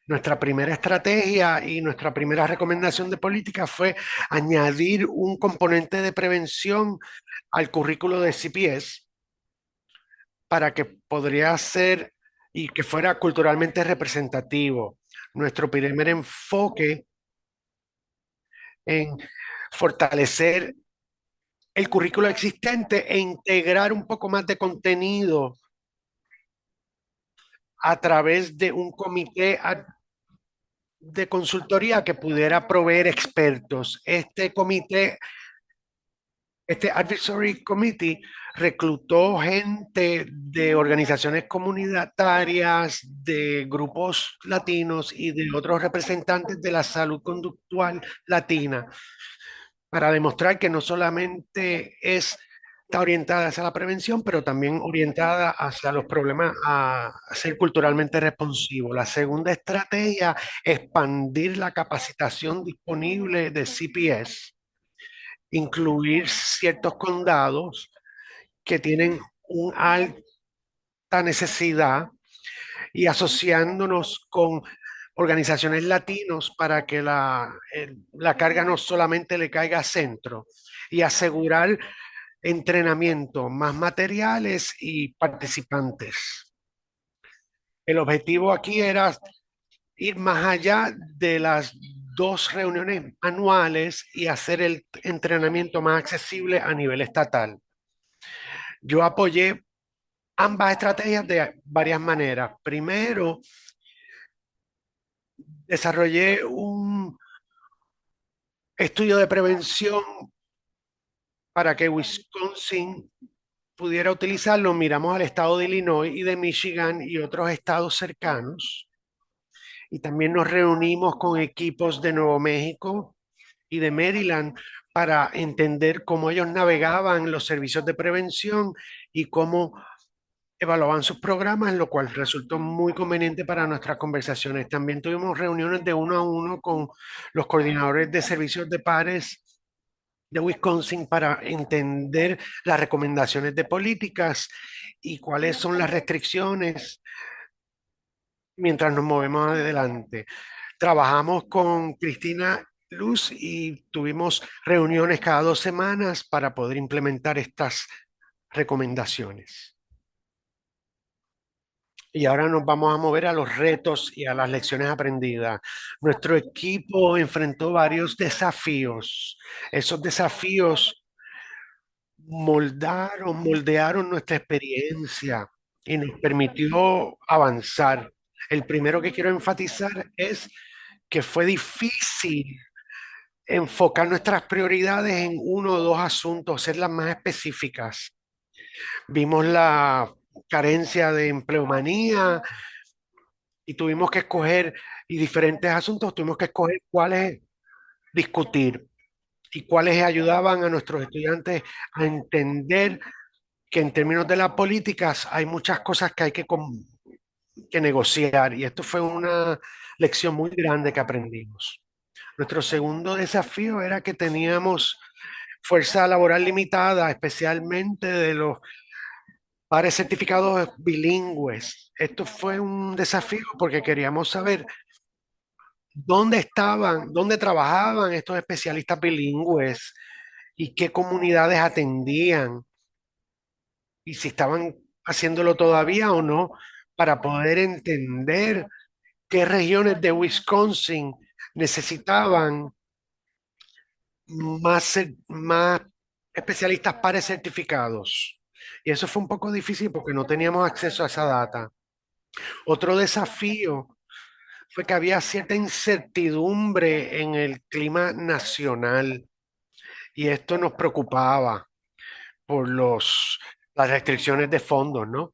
Nuestra primera estrategia y nuestra primera recomendación de política fue añadir un componente de prevención al currículo de CPS para que podría ser y que fuera culturalmente representativo. Nuestro primer enfoque en fortalecer el currículo existente e integrar un poco más de contenido a través de un comité de consultoría que pudiera proveer expertos. Este Advisory Committee reclutó gente de organizaciones comunitarias, de grupos latinos y de otros representantes de la salud conductual latina para demostrar que no solamente está orientada hacia la prevención, pero también orientada hacia los problemas a ser culturalmente responsivo. La segunda estrategia, expandir la capacitación disponible de CPS, incluir ciertos condados que tienen una alta necesidad y asociándonos con organizaciones latinos para que la carga no solamente le caiga a centro y asegurar entrenamiento, más materiales y participantes. El objetivo aquí era ir más allá de las dos reuniones anuales y hacer el entrenamiento más accesible a nivel estatal. Yo apoyé ambas estrategias de varias maneras. Primero, desarrollé un estudio de prevención para que Wisconsin pudiera utilizarlo. Miramos al estado de Illinois y de Michigan y otros estados cercanos. Y también nos reunimos con equipos de Nuevo México y de Maryland para entender cómo ellos navegaban los servicios de prevención y cómo evaluaban sus programas, lo cual resultó muy conveniente para nuestras conversaciones. También tuvimos reuniones de uno a uno con los coordinadores de servicios de pares de Wisconsin para entender las recomendaciones de políticas y cuáles son las restricciones mientras nos movemos adelante. Trabajamos con Cristina Luz y tuvimos reuniones cada 2 semanas para poder implementar estas recomendaciones. Y ahora nos vamos a mover a los retos y a las lecciones aprendidas. Nuestro equipo enfrentó varios desafíos. Esos desafíos moldearon nuestra experiencia y nos permitió avanzar. El primero que quiero enfatizar es que fue difícil enfocar nuestras prioridades en uno o dos asuntos, serlas más específicas. Vimos la carencia de empleomanía y tuvimos que escoger, y diferentes asuntos, tuvimos que escoger cuáles discutir y cuáles ayudaban a nuestros estudiantes a entender que en términos de las políticas hay muchas cosas que hay que negociar y esto fue una lección muy grande que aprendimos. Nuestro segundo desafío era que teníamos fuerza laboral limitada, especialmente de los pares certificados bilingües. Esto fue un desafío porque queríamos saber dónde estaban, dónde trabajaban estos especialistas bilingües y qué comunidades atendían y si estaban haciéndolo todavía o no, para poder entender qué regiones de Wisconsin necesitaban más especialistas pares certificados. Y eso fue un poco difícil porque no teníamos acceso a esa data. Otro desafío fue que había cierta incertidumbre en el clima nacional y esto nos preocupaba por las restricciones de fondos, ¿no?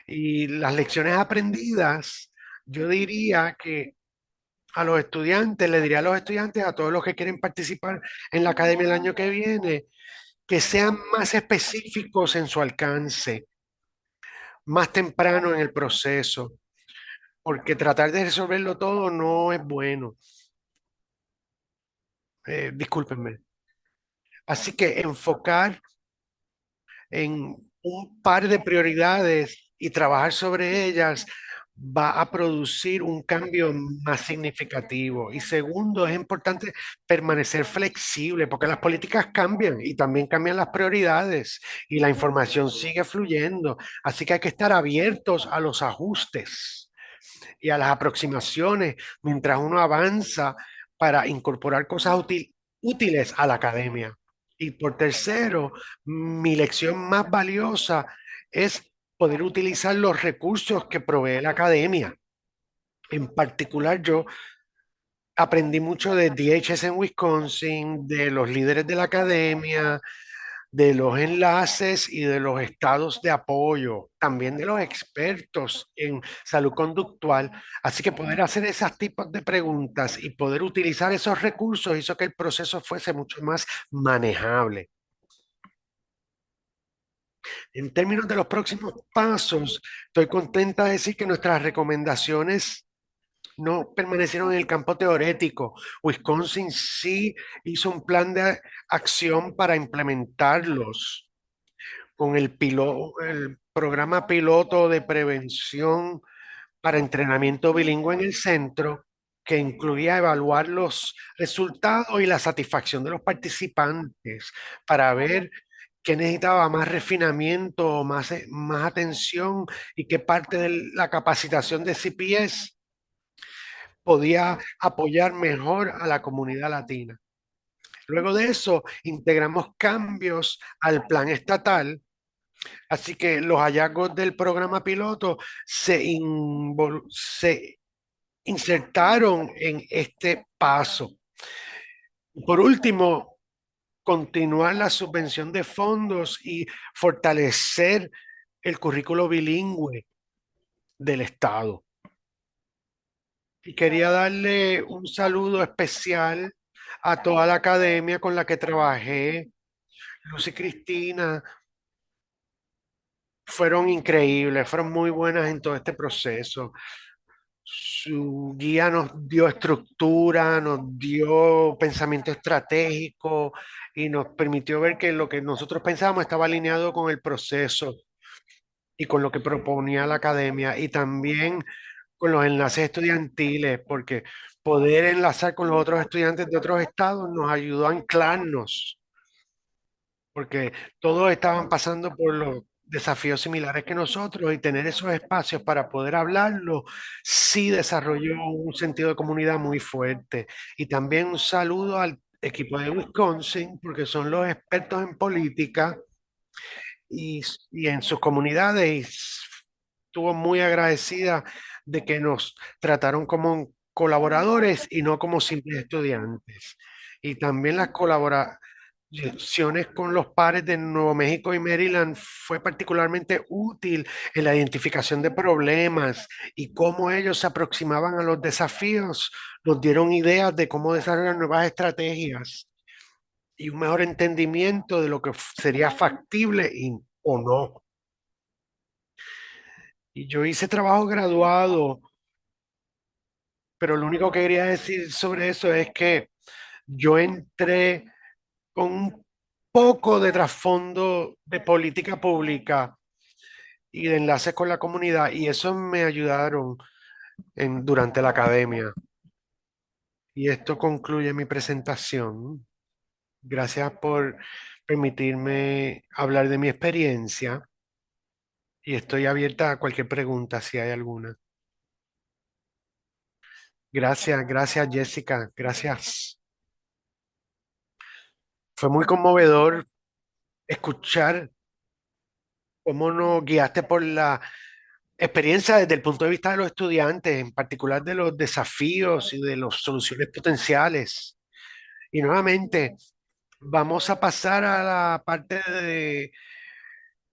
Y las lecciones aprendidas, yo diría que a los estudiantes, le diría a los estudiantes, a todos los que quieren participar en la academia el año que viene, que sean más específicos en su alcance, más temprano en el proceso, porque tratar de resolverlo todo no es bueno. Discúlpenme. Así que enfocar en un par de prioridades y trabajar sobre ellas va a producir un cambio más significativo. Y segundo, es importante permanecer flexible porque las políticas cambian y también cambian las prioridades y la información sigue fluyendo. Así que hay que estar abiertos a los ajustes y a las aproximaciones mientras uno avanza para incorporar cosas útiles a la academia. Y por tercero, mi lección más valiosa es poder utilizar los recursos que provee la academia. En particular, yo aprendí mucho de DHS en Wisconsin, de los líderes de la academia, de los enlaces y de los estados de apoyo, también de los expertos en salud conductual. Así que poder hacer esos tipos de preguntas y poder utilizar esos recursos hizo que el proceso fuese mucho más manejable. En términos de los próximos pasos, estoy contenta de decir que nuestras recomendaciones no permanecieron en el campo teorético. Wisconsin sí hizo un plan de acción para implementarlos con el programa piloto de prevención para entrenamiento bilingüe en el centro, que incluía evaluar los resultados y la satisfacción de los participantes para ver qué necesitaba más refinamiento, más atención y qué parte de la capacitación de CPS podía apoyar mejor a la comunidad latina. Luego de eso, integramos cambios al plan estatal. Así que los hallazgos del programa piloto se insertaron en este paso. Por último, continuar la subvención de fondos y fortalecer el currículo bilingüe del Estado. Y quería darle un saludo especial a toda la academia con la que trabajé, Lucy Cristina, fueron increíbles, fueron muy buenas en todo este proceso. Su guía nos dio estructura, nos dio pensamiento estratégico y nos permitió ver que lo que nosotros pensábamos estaba alineado con el proceso y con lo que proponía la academia y también con los enlaces estudiantiles, porque poder enlazar con los otros estudiantes de otros estados nos ayudó a anclarnos, porque todos estaban pasando por los desafíos similares que nosotros y tener esos espacios para poder hablarlo, sí desarrolló un sentido de comunidad muy fuerte. Y también un saludo al equipo de Wisconsin, porque son los expertos en política y, y en sus comunidades y estuvo muy agradecida de que nos trataron como colaboradores y no como simples estudiantes. Y también las colaboraciones con los pares de Nuevo México y Maryland fue particularmente útil en la identificación de problemas y cómo ellos se aproximaban a los desafíos, nos dieron ideas de cómo desarrollar nuevas estrategias y un mejor entendimiento de lo que sería factible o no. Y yo hice trabajo graduado, pero lo único que quería decir sobre eso es que yo entré con un poco de trasfondo de política pública y de enlaces con la comunidad, y eso me ayudaron durante la academia. Y esto concluye mi presentación. Gracias por permitirme hablar de mi experiencia y estoy abierta a cualquier pregunta si hay alguna. Gracias, gracias Jessica, gracias. Fue muy conmovedor escuchar cómo nos guiaste por la experiencia desde el punto de vista de los estudiantes, en particular de los desafíos y de las soluciones potenciales. Y nuevamente, vamos a pasar a la parte de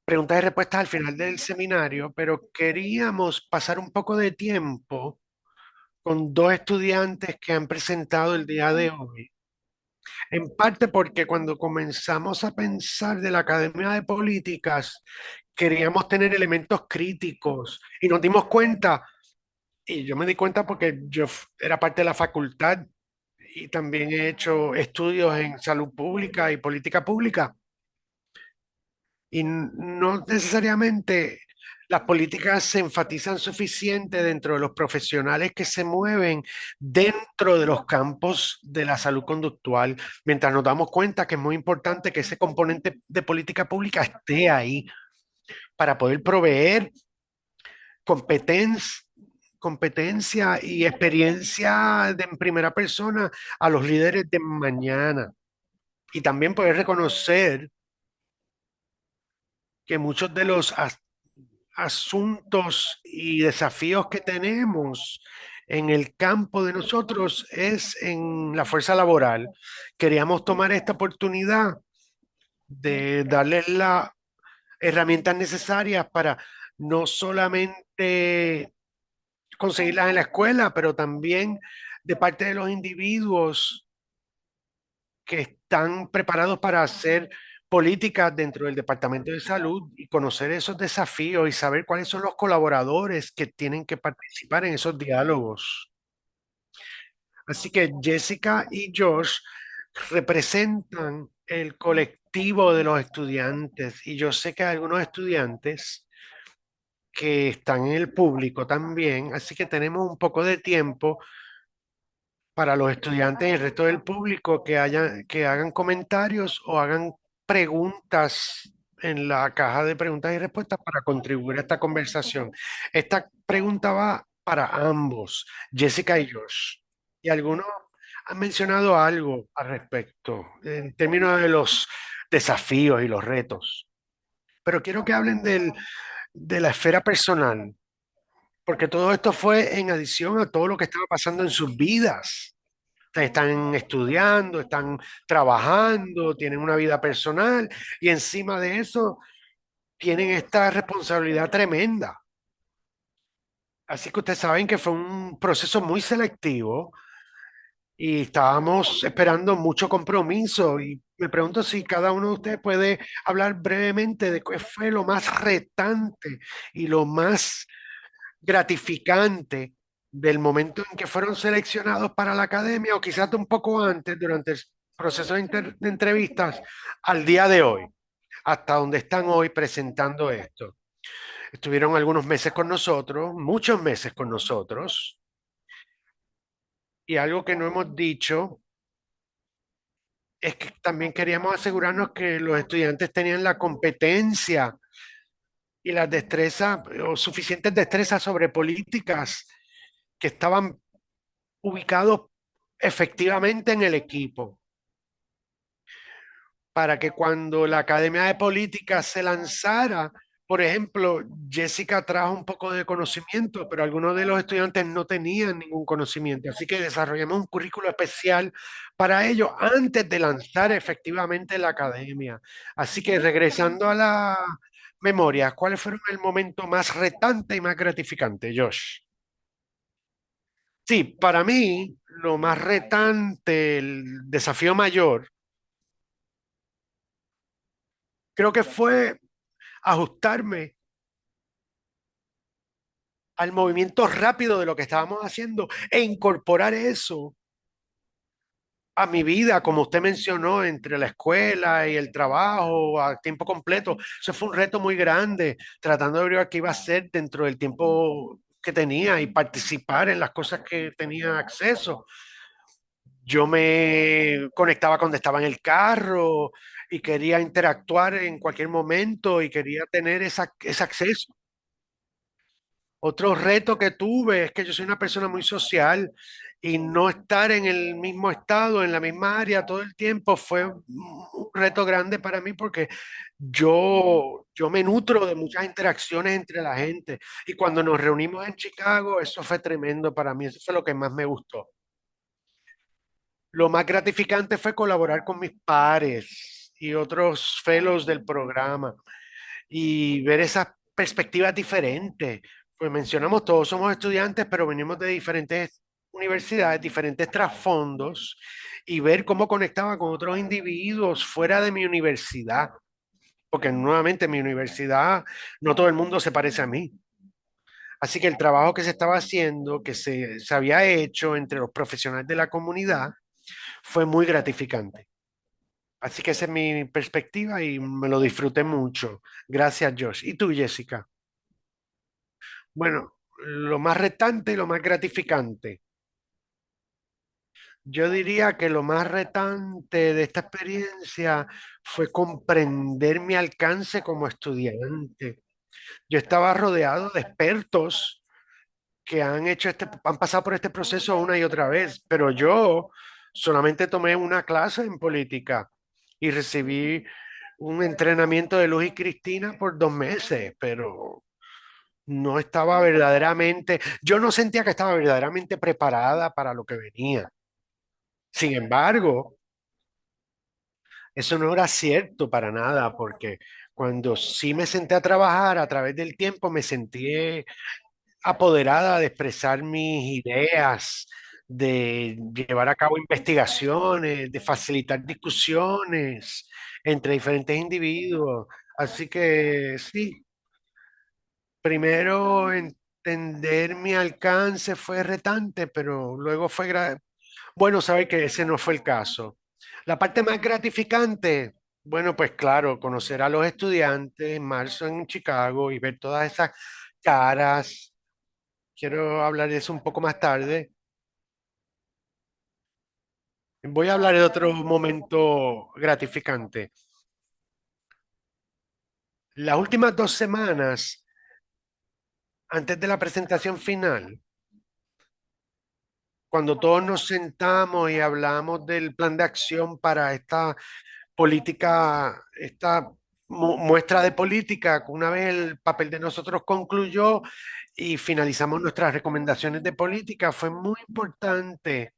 preguntas y respuestas al final del seminario, pero queríamos pasar un poco de tiempo con dos estudiantes que han presentado el día de hoy. En parte porque cuando comenzamos a pensar de la Academia de Políticas, queríamos tener elementos críticos y nos dimos cuenta, y yo me di cuenta porque era parte de la facultad y también he hecho estudios en salud pública y política pública, y no necesariamente las políticas se enfatizan suficiente dentro de los profesionales que se mueven dentro de los campos de la salud conductual, mientras nos damos cuenta que es muy importante que ese componente de política pública esté ahí para poder proveer competencia, competencia y experiencia en primera persona a los líderes de mañana. Y también poder reconocer que muchos de los asuntos y desafíos que tenemos en el campo de nosotros es en la fuerza laboral. Queríamos tomar esta oportunidad de darles las herramientas necesarias para no solamente conseguirlas en la escuela, pero también de parte de los individuos que están preparados para hacer políticas dentro del Departamento de Salud y conocer esos desafíos y saber cuáles son los colaboradores que tienen que participar en esos diálogos. Así que Jessica y Josh representan el colectivo de los estudiantes y yo sé que hay algunos estudiantes que están en el público también, así que tenemos un poco de tiempo para los estudiantes y el resto del público que hagan comentarios o hagan preguntas en la caja de preguntas y respuestas para contribuir a esta conversación. Esta pregunta va para ambos, Jessica y Josh. Y algunos han mencionado algo al respecto en términos de los desafíos y los retos. Pero quiero que hablen de la esfera personal, porque todo esto fue en adición a todo lo que estaba pasando en sus vidas. Están estudiando, están trabajando, tienen una vida personal y encima de eso tienen esta responsabilidad tremenda. Así que ustedes saben que fue un proceso muy selectivo y estábamos esperando mucho compromiso y me pregunto si cada uno de ustedes puede hablar brevemente de qué fue lo más retante y lo más gratificante del momento en que fueron seleccionados para la academia o quizás un poco antes, durante el proceso de entrevistas, al día de hoy, hasta donde están hoy presentando esto. Estuvieron algunos meses con nosotros, muchos meses con nosotros, y algo que no hemos dicho es que también queríamos asegurarnos que los estudiantes tenían la competencia y las destrezas o suficientes destrezas sobre políticas que estaban ubicados efectivamente en el equipo, para que cuando la Academia de Política se lanzara, por ejemplo, Jessica trajo un poco de conocimiento, pero algunos de los estudiantes no tenían ningún conocimiento, así que desarrollamos un currículo especial para ellos antes de lanzar efectivamente la academia. Así que regresando a la memoria, ¿cuáles fueron el momento más retante y más gratificante, Josh? Sí, para mí lo más retante, el desafío mayor, creo que fue ajustarme al movimiento rápido de lo que estábamos haciendo e incorporar eso a mi vida, como usted mencionó, entre la escuela y el trabajo a tiempo completo. Eso fue un reto muy grande, tratando de ver qué iba a hacer dentro del tiempo que tenía y participar en las cosas que tenía acceso. Yo me conectaba cuando estaba en el carro y quería interactuar en cualquier momento y quería tener ese acceso. Otro reto que tuve es que yo soy una persona muy social y no estar en el mismo estado, en la misma área todo el tiempo fue un reto grande para mí porque yo me nutro de muchas interacciones entre la gente y cuando nos reunimos en Chicago, eso fue tremendo para mí, eso fue lo que más me gustó. Lo más gratificante fue colaborar con mis pares y otros fellows del programa y ver esas perspectivas diferentes. Pues mencionamos, todos somos estudiantes, pero venimos de diferentes universidades, diferentes trasfondos, y ver cómo conectaba con otros individuos fuera de mi universidad. Porque nuevamente en mi universidad no todo el mundo se parece a mí. Así que el trabajo que se estaba haciendo, que se había hecho entre los profesionales de la comunidad, fue muy gratificante. Así que esa es mi perspectiva y me lo disfruté mucho. Gracias, Josh. ¿Y tú, Jessica? Bueno, lo más retante y lo más gratificante. Yo diría que lo más retante de esta experiencia fue comprender mi alcance como estudiante. Yo estaba rodeado de expertos que han pasado por este proceso una y otra vez, pero yo solamente tomé una clase en política y recibí un entrenamiento de Luz y Cristina por 2 meses, pero no estaba verdaderamente, yo no sentía que estaba verdaderamente preparada para lo que venía. Sin embargo, eso no era cierto para nada, porque cuando sí me senté a trabajar a través del tiempo, me sentí apoderada de expresar mis ideas, de llevar a cabo investigaciones, de facilitar discusiones entre diferentes individuos. Así que sí, primero entender mi alcance fue retante, pero luego fue bueno saber que ese no fue el caso. La parte más gratificante, bueno, pues claro, conocer a los estudiantes en marzo en Chicago y ver todas esas caras. Quiero hablar de eso un poco más tarde. Voy a hablar de otro momento gratificante. Las últimas 2 semanas, antes de la presentación final, cuando todos nos sentamos y hablamos del plan de acción para esta política, esta muestra de política, una vez el papel de nosotros concluyó y finalizamos nuestras recomendaciones de política, fue muy importante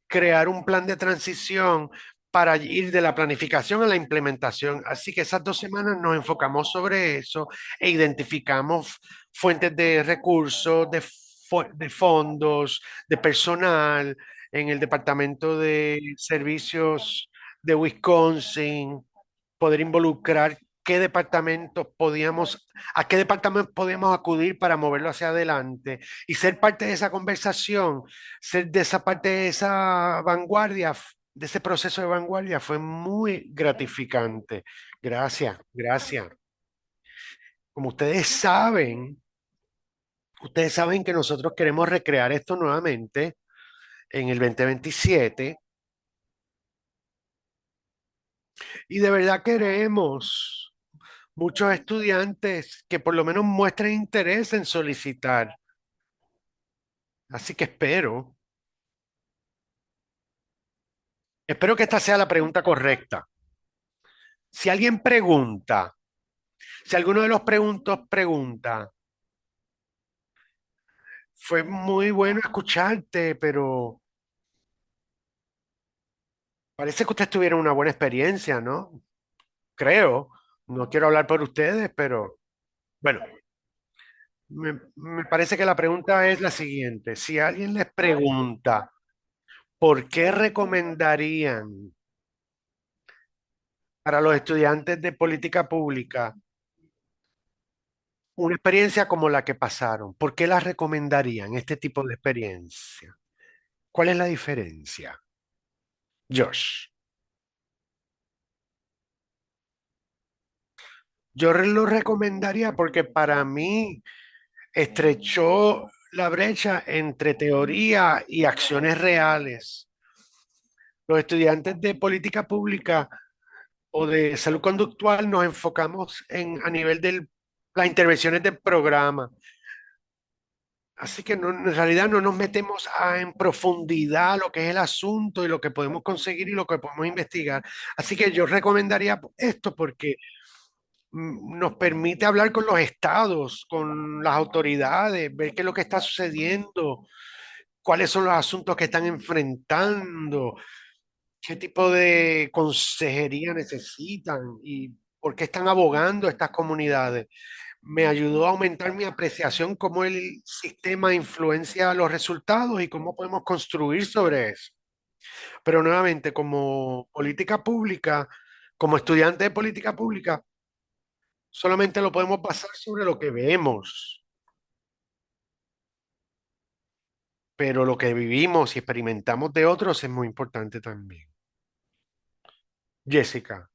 crear un plan de transición para ir de la planificación a la implementación. Así que esas 2 semanas nos enfocamos sobre eso e identificamos fuentes de recursos, de fondos, de personal en el Departamento de Servicios de Wisconsin, poder involucrar qué departamentos podíamos, a qué departamentos podíamos acudir para moverlo hacia adelante y ser parte de esa conversación, ser de esa parte de esa vanguardia, de ese proceso de vanguardia, fue muy gratificante. Gracias, gracias. Como ustedes saben que nosotros queremos recrear esto nuevamente en el 2027 y de verdad queremos muchos estudiantes que por lo menos muestren interés en solicitar. Así que espero que esta sea la pregunta correcta. Si alguien pregunta, si alguno de los preguntos pregunta, fue muy bueno escucharte, pero parece que ustedes tuvieron una buena experiencia, ¿no? Creo. No quiero hablar por ustedes, pero bueno, me parece que la pregunta es la siguiente. Si alguien les pregunta, ¿por qué recomendarían para los estudiantes de política pública una experiencia como la que pasaron? ¿Por qué las recomendarían este tipo de experiencia? ¿Cuál es la diferencia? Josh, yo lo recomendaría porque para mí estrechó la brecha entre teoría y acciones reales. Los estudiantes de política pública o de salud conductual nos enfocamos a nivel de las intervenciones del programa. Así que en realidad no nos metemos en profundidad lo que es el asunto y lo que podemos conseguir y lo que podemos investigar. Así que yo recomendaría esto porque nos permite hablar con los estados, con las autoridades, ver qué es lo que está sucediendo, cuáles son los asuntos que están enfrentando, qué tipo de consejería necesitan y por qué están abogando estas comunidades. Me ayudó a aumentar mi apreciación cómo el sistema influencia los resultados y cómo podemos construir sobre eso. Pero nuevamente, como política pública, como estudiante de política pública, solamente lo podemos basar sobre lo que vemos, pero lo que vivimos y experimentamos de otros es muy importante también. Jessica,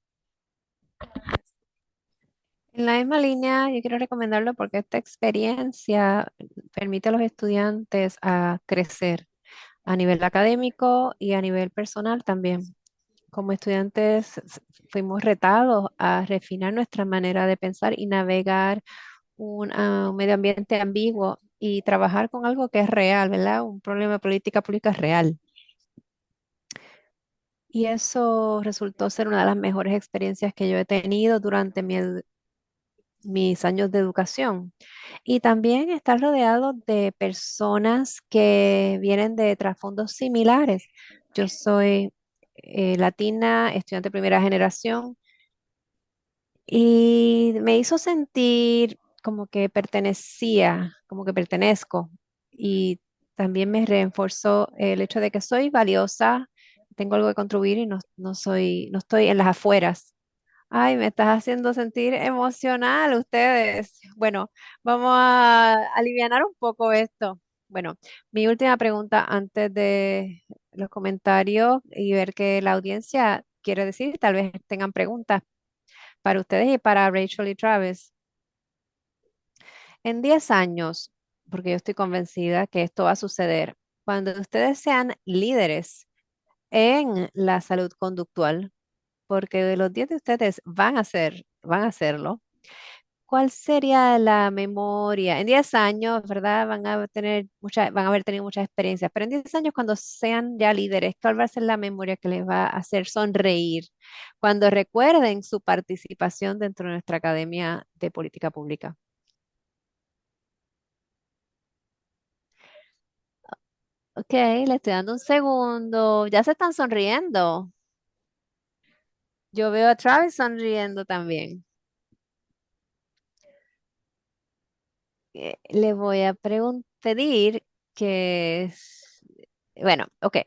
En la misma línea, yo quiero recomendarlo porque esta experiencia permite a los estudiantes a crecer a nivel académico y a nivel personal también. Como estudiantes fuimos retados a refinar nuestra manera de pensar y navegar un medio ambiente ambiguo y trabajar con algo que es real, ¿verdad? Un problema de política pública real. Y eso resultó ser una de las mejores experiencias que yo he tenido durante mis años de educación. Y también estar rodeado de personas que vienen de trasfondos similares. Yo soy latina, estudiante de primera generación, y me hizo sentir como que pertenecía, como que pertenezco. Y también me reforzó el hecho de que soy valiosa, tengo algo que contribuir y no estoy en las afueras. Ay, me estás haciendo sentir emocional ustedes. Bueno, vamos a alivianar un poco esto. Bueno, mi última pregunta antes de los comentarios y ver qué la audiencia quiere decir, tal vez tengan preguntas para ustedes y para Rachel y Travis. En 10 años, porque yo estoy convencida que esto va a suceder, cuando ustedes sean líderes en la salud conductual, porque los 10 de ustedes van a hacerlo. ¿Cuál sería la memoria? En 10 años, ¿verdad? Van a haber tenido muchas experiencias, pero en 10 años, cuando sean ya líderes, ¿cuál va a ser la memoria que les va a hacer sonreír cuando recuerden su participación dentro de nuestra Academia de Política Pública? Ok, le estoy dando un segundo. Ya se están sonriendo. Yo veo a Travis sonriendo también. Le voy a pedir que, bueno, ok.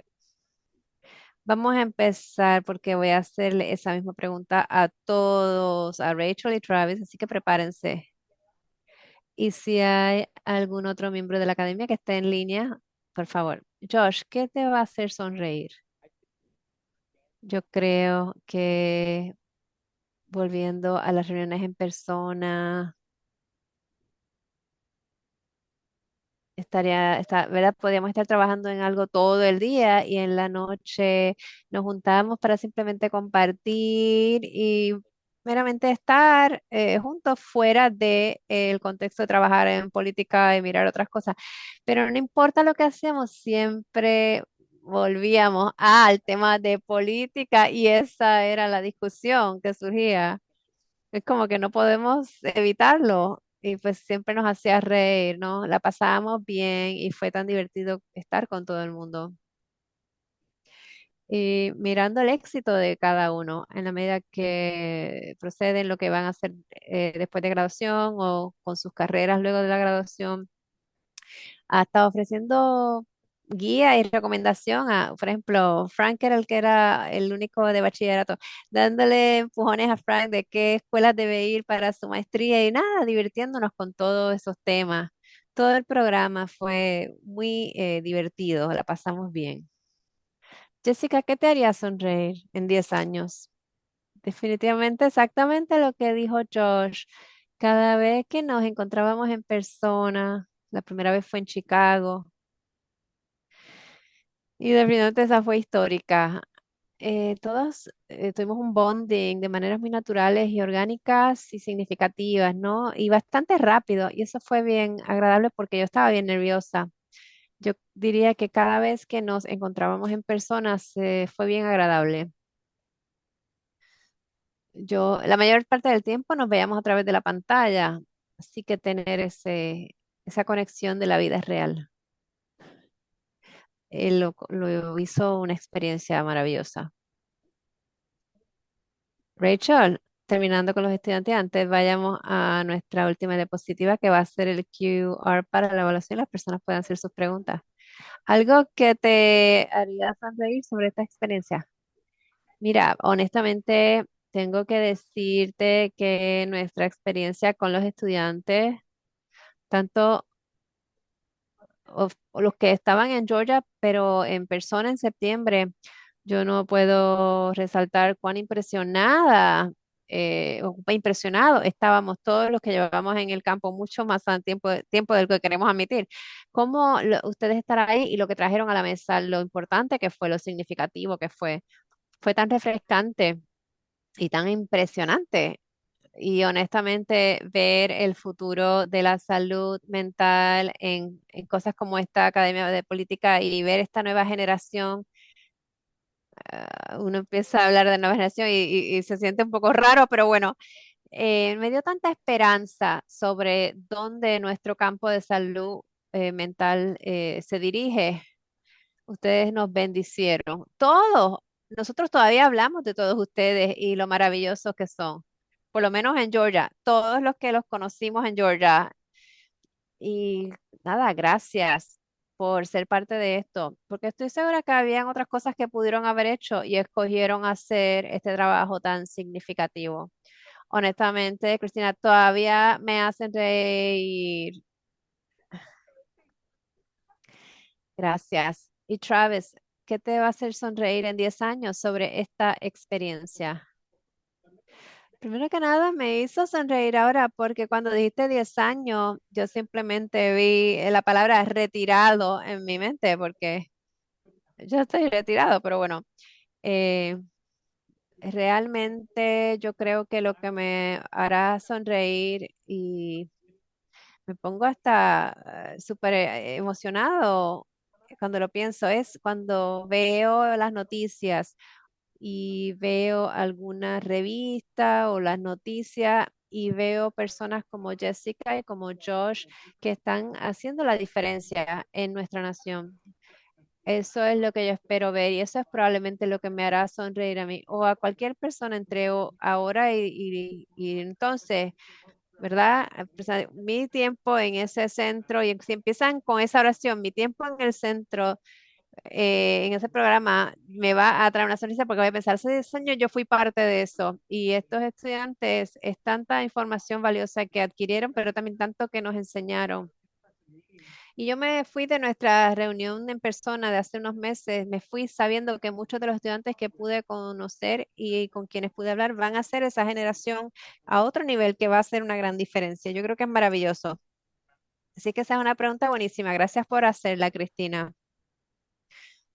Vamos a empezar porque voy a hacerle esa misma pregunta a todos, a Rachel y Travis, así que prepárense. Y si hay algún otro miembro de la academia que esté en línea, por favor. Josh, ¿qué te va a hacer sonreír? Yo creo que volviendo a las reuniones en persona, ¿verdad? Podríamos estar trabajando en algo todo el día y en la noche nos juntábamos para simplemente compartir y meramente estar juntos fuera de, el contexto de trabajar en política y mirar otras cosas. Pero no importa lo que hacíamos, siempre volvíamos al tema de política y esa era la discusión que surgía. Es como que no podemos evitarlo. Y pues siempre nos hacía reír, ¿no? La pasábamos bien y fue tan divertido estar con todo el mundo. Y mirando el éxito de cada uno en la medida que proceden lo que van a hacer después de graduación o con sus carreras luego de la graduación, ha estado ofreciendo guía y recomendación a, por ejemplo, Frank era el que era el único de bachillerato, dándole empujones a Frank de qué escuelas debe ir para su maestría y nada, divirtiéndonos con todos esos temas. Todo el programa fue muy divertido, la pasamos bien. Jessica, ¿qué te haría sonreír en 10 años? Definitivamente, exactamente lo que dijo Josh. Cada vez que nos encontrábamos en persona, la primera vez fue en Chicago, y definitivamente esa fue histórica. Todos tuvimos un bonding de maneras muy naturales y orgánicas y significativas, ¿no? Y bastante rápido. Y eso fue bien agradable porque yo estaba bien nerviosa. Yo diría que cada vez que nos encontrábamos en persona fue bien agradable. La mayor parte del tiempo nos veíamos a través de la pantalla, así que tener esa conexión de la vida es real. Lo hizo una experiencia maravillosa. Rachel, terminando con los estudiantes, antes vayamos a nuestra última diapositiva que va a ser el QR para la evaluación. Las personas pueden hacer sus preguntas. ¿Algo que te haría sonreír sobre esta experiencia? Mira, honestamente, tengo que decirte que nuestra experiencia con los estudiantes, tanto o los que estaban en Georgia, pero en persona en septiembre, yo no puedo resaltar cuán o impresionado estábamos todos los que llevamos en el campo mucho más tiempo del que queremos admitir. Cómo ustedes estar ahí y lo que trajeron a la mesa, lo importante que fue, lo significativo que fue tan refrescante y tan impresionante. Y honestamente, ver el futuro de la salud mental en cosas como esta Academia de Política y ver esta nueva generación, uno empieza a hablar de nueva generación y se siente un poco raro, pero bueno, me dio tanta esperanza sobre dónde nuestro campo de salud mental se dirige. Ustedes nos bendicieron. Todos, nosotros todavía hablamos de todos ustedes y lo maravillosos que son. Por lo menos en Georgia, todos los que los conocimos en Georgia. Y nada, gracias por ser parte de esto, porque estoy segura que habían otras cosas que pudieron haber hecho y escogieron hacer este trabajo tan significativo. Honestamente, Cristina, todavía me hacen reír. Gracias. Y Travis, ¿qué te va a hacer sonreír en 10 años sobre esta experiencia? Primero que nada, me hizo sonreír ahora porque cuando dijiste 10 años, yo simplemente vi la palabra retirado en mi mente porque yo estoy retirado, pero bueno, eh, realmente yo creo que lo que me hará sonreír y me pongo hasta súper emocionado cuando lo pienso es cuando veo las noticias y veo alguna revista o las noticias y veo personas como Jessica y como Josh que están haciendo la diferencia en nuestra nación. Eso es lo que yo espero ver y eso es probablemente lo que me hará sonreír a mí o a cualquier persona entre ahora y entonces, ¿verdad? O sea, mi tiempo en ese centro y si empiezan con esa oración, mi tiempo en el centro en ese programa me va a traer una sonrisa porque voy a pensar, hace 10 años yo fui parte de eso y estos estudiantes es tanta información valiosa que adquirieron, pero también tanto que nos enseñaron. Y yo me fui de nuestra reunión en persona de hace unos meses, me fui sabiendo que muchos de los estudiantes que pude conocer y con quienes pude hablar van a ser esa generación a otro nivel que va a hacer una gran diferencia. Yo creo que es maravilloso. Así que esa es una pregunta buenísima. Gracias por hacerla, Cristina.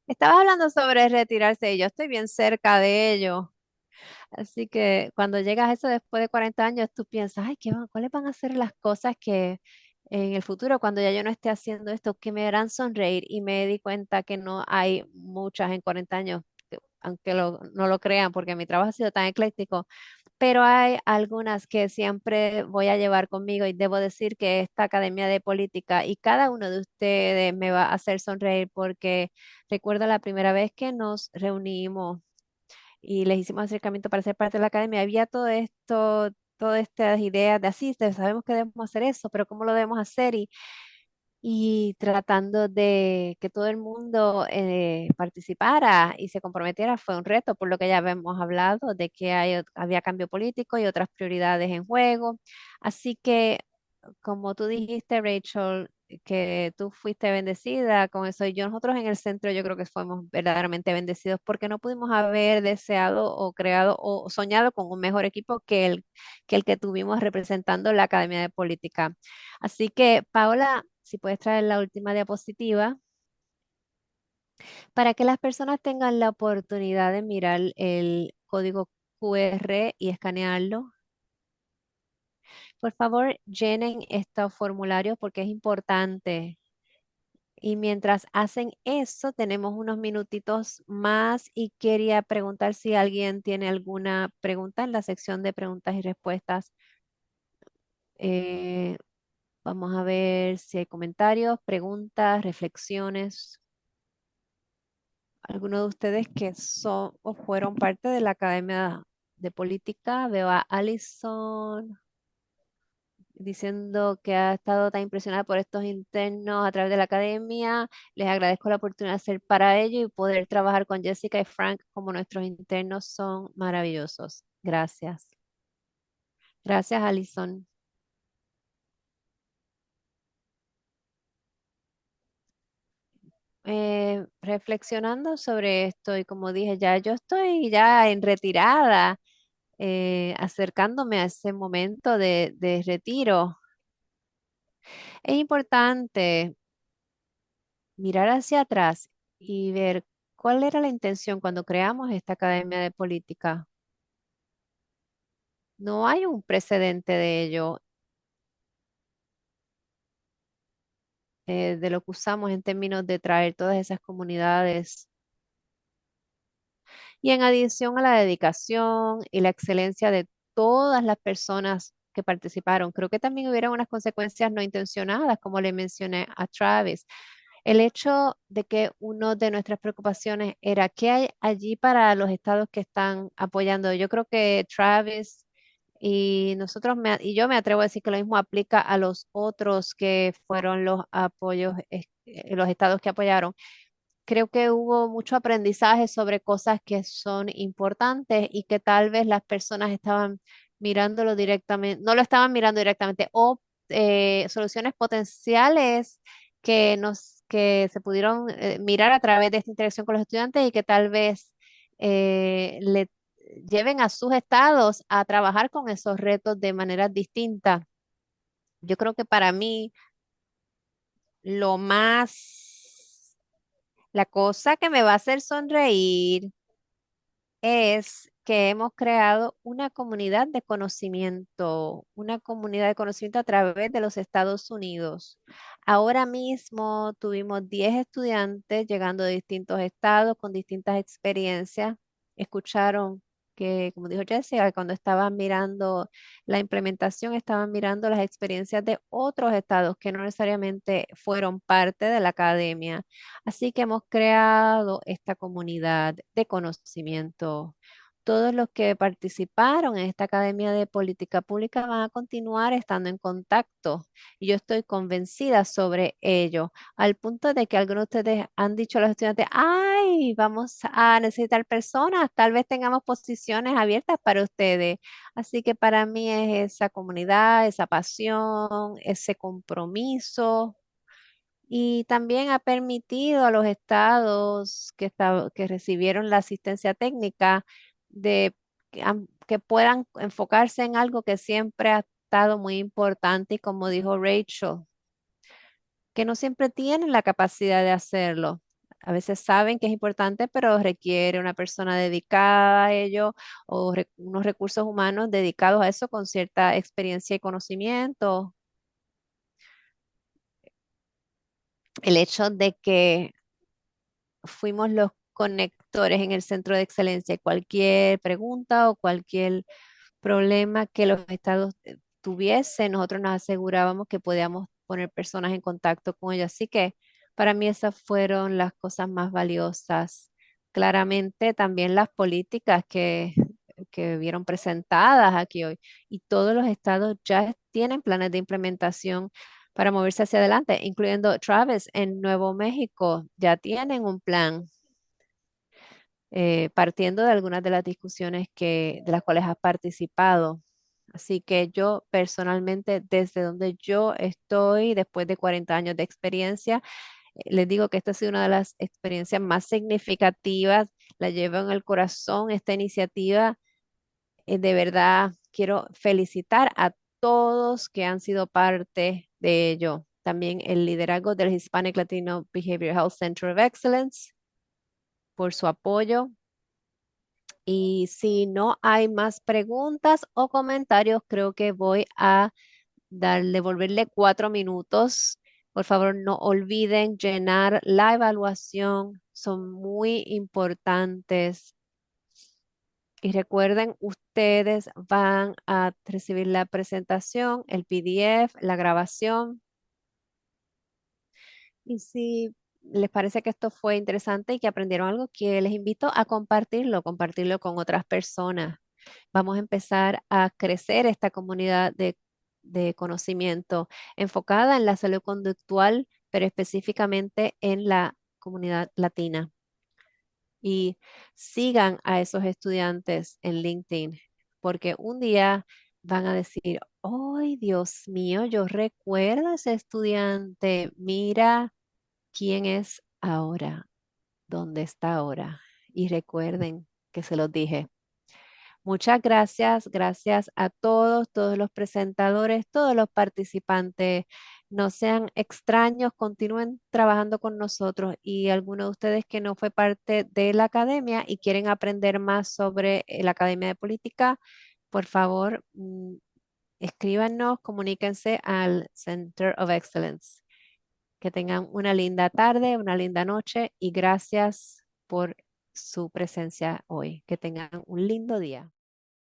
Estabas hablando sobre retirarse y yo estoy bien cerca de ello. Así que cuando llegas a eso después de 40 años, tú piensas, ay, ¿cuáles van a ser las cosas que en el futuro, cuando ya yo no esté haciendo esto, que me harán sonreír? Y me di cuenta que no hay muchas en 40 años, aunque no lo crean, porque mi trabajo ha sido tan ecléctico, pero hay algunas que siempre voy a llevar conmigo y debo decir que esta Academia de Política y cada uno de ustedes me va a hacer sonreír porque recuerdo la primera vez que nos reunimos y les hicimos acercamiento para ser parte de la academia, había todo esto, todas estas ideas de así, sabemos que debemos hacer eso, pero ¿cómo lo debemos hacer? Y tratando de que todo el mundo participara y se comprometiera fue un reto, por lo que ya habíamos hablado de que había cambio político y otras prioridades en juego. Así que como tú dijiste, Rachel, que tú fuiste bendecida con eso, y nosotros en el centro yo creo que fuimos verdaderamente bendecidos porque no pudimos haber deseado o creado o soñado con un mejor equipo que el que tuvimos representando la Academia de Política. Así que, Paola, si puedes traer la última diapositiva, para que las personas tengan la oportunidad de mirar el código QR y escanearlo. Por favor, llenen estos formularios porque es importante. Y mientras hacen eso, tenemos unos minutitos más y quería preguntar si alguien tiene alguna pregunta en la sección de preguntas y respuestas. Eh, vamos a ver si hay comentarios, preguntas, reflexiones. ¿Alguno de ustedes que son o fueron parte de la Academia de Política? Veo a Alison diciendo que ha estado tan impresionada por estos internos a través de la academia. Les agradezco la oportunidad de ser para ello y poder trabajar con Jessica y Frank como nuestros internos son maravillosos. Gracias. Gracias, Alison. Reflexionando sobre esto y como dije, ya yo estoy ya en retirada, acercándome a ese momento de retiro. Es importante mirar hacia atrás y ver cuál era la intención cuando creamos esta academia de política. No hay un precedente de ello, de lo que usamos en términos de traer todas esas comunidades. Y en adición a la dedicación y la excelencia de todas las personas que participaron, creo que también hubieron unas consecuencias no intencionadas, como le mencioné a Travis. El hecho de que una de nuestras preocupaciones era qué hay allí para los estados que están apoyando. Yo creo que Travis y y yo me atrevo a decir que lo mismo aplica a los otros que fueron los apoyos, los estados que apoyaron. Creo que hubo mucho aprendizaje sobre cosas que son importantes y que tal vez las personas estaban mirándolo directamente, no lo estaban mirando directamente, o soluciones potenciales que se pudieron mirar a través de esta interacción con los estudiantes y que tal vez le lleven a sus estados a trabajar con esos retos de manera distinta. Yo creo que para mí lo más la cosa que me va a hacer sonreír es que hemos creado una comunidad de conocimiento a través de los Estados Unidos. Ahora mismo tuvimos 10 estudiantes llegando de distintos estados con distintas experiencias. Escucharon que, como dijo Jessica, cuando estaban mirando la implementación, estaban mirando las experiencias de otros estados que no necesariamente fueron parte de la academia. Así que hemos creado esta comunidad de conocimiento. todos los que participaron en esta Academia de Política Pública van a continuar estando en contacto. Y yo estoy convencida sobre ello, al punto de que algunos de ustedes han dicho a los estudiantes, ay, vamos a necesitar personas, tal vez tengamos posiciones abiertas para ustedes. Así que para mí es esa comunidad, esa pasión, ese compromiso y también ha permitido a los estados que recibieron la asistencia técnica de que puedan enfocarse en algo que siempre ha estado muy importante y como dijo Rachel, que no siempre tienen la capacidad de hacerlo. A veces saben que es importante, pero requiere una persona dedicada a ello o unos recursos humanos dedicados a eso con cierta experiencia y conocimiento. El hecho de que fuimos los conectores en el centro de excelencia. Cualquier pregunta o cualquier problema que los estados tuviesen, nosotros nos asegurábamos que podíamos poner personas en contacto con ellos. Así que para mí esas fueron las cosas más valiosas. Claramente también las políticas que vieron presentadas aquí hoy. Y todos los estados ya tienen planes de implementación para moverse hacia adelante, incluyendo Travis en Nuevo México, ya tienen un plan partiendo de algunas de las discusiones de las cuales has participado. Así que yo personalmente, desde donde yo estoy, después de 40 años de experiencia, les digo que esta ha sido una de las experiencias más significativas. La llevo en el corazón, esta iniciativa. De verdad, quiero felicitar a todos que han sido parte de ello. También el liderazgo del Hispanic Latino Behavioral Health Center of Excellence por su apoyo. Y si no hay más preguntas o comentarios, creo que voy a devolverle 4 minutos. Por favor, no olviden llenar la evaluación. Son muy importantes. Y recuerden, ustedes van a recibir la presentación, el PDF, la grabación. Y si les parece que esto fue interesante y que aprendieron algo, que les invito a compartirlo con otras personas. Vamos a empezar a crecer esta comunidad de conocimiento enfocada en la salud conductual, pero específicamente en la comunidad latina. Y sigan a esos estudiantes en LinkedIn, porque un día van a decir, ¡ay, Dios mío! Yo recuerdo a ese estudiante, mira quién es ahora, dónde está ahora. Y recuerden que se los dije. Muchas gracias, gracias a todos los presentadores, todos los participantes. No sean extraños, continúen trabajando con nosotros y alguno de ustedes que no fue parte de la academia y quieren aprender más sobre la Academia de Política, por favor, escríbanos, comuníquense al Center of Excellence. Que tengan una linda tarde, una linda noche y gracias por su presencia hoy. Que tengan un lindo día.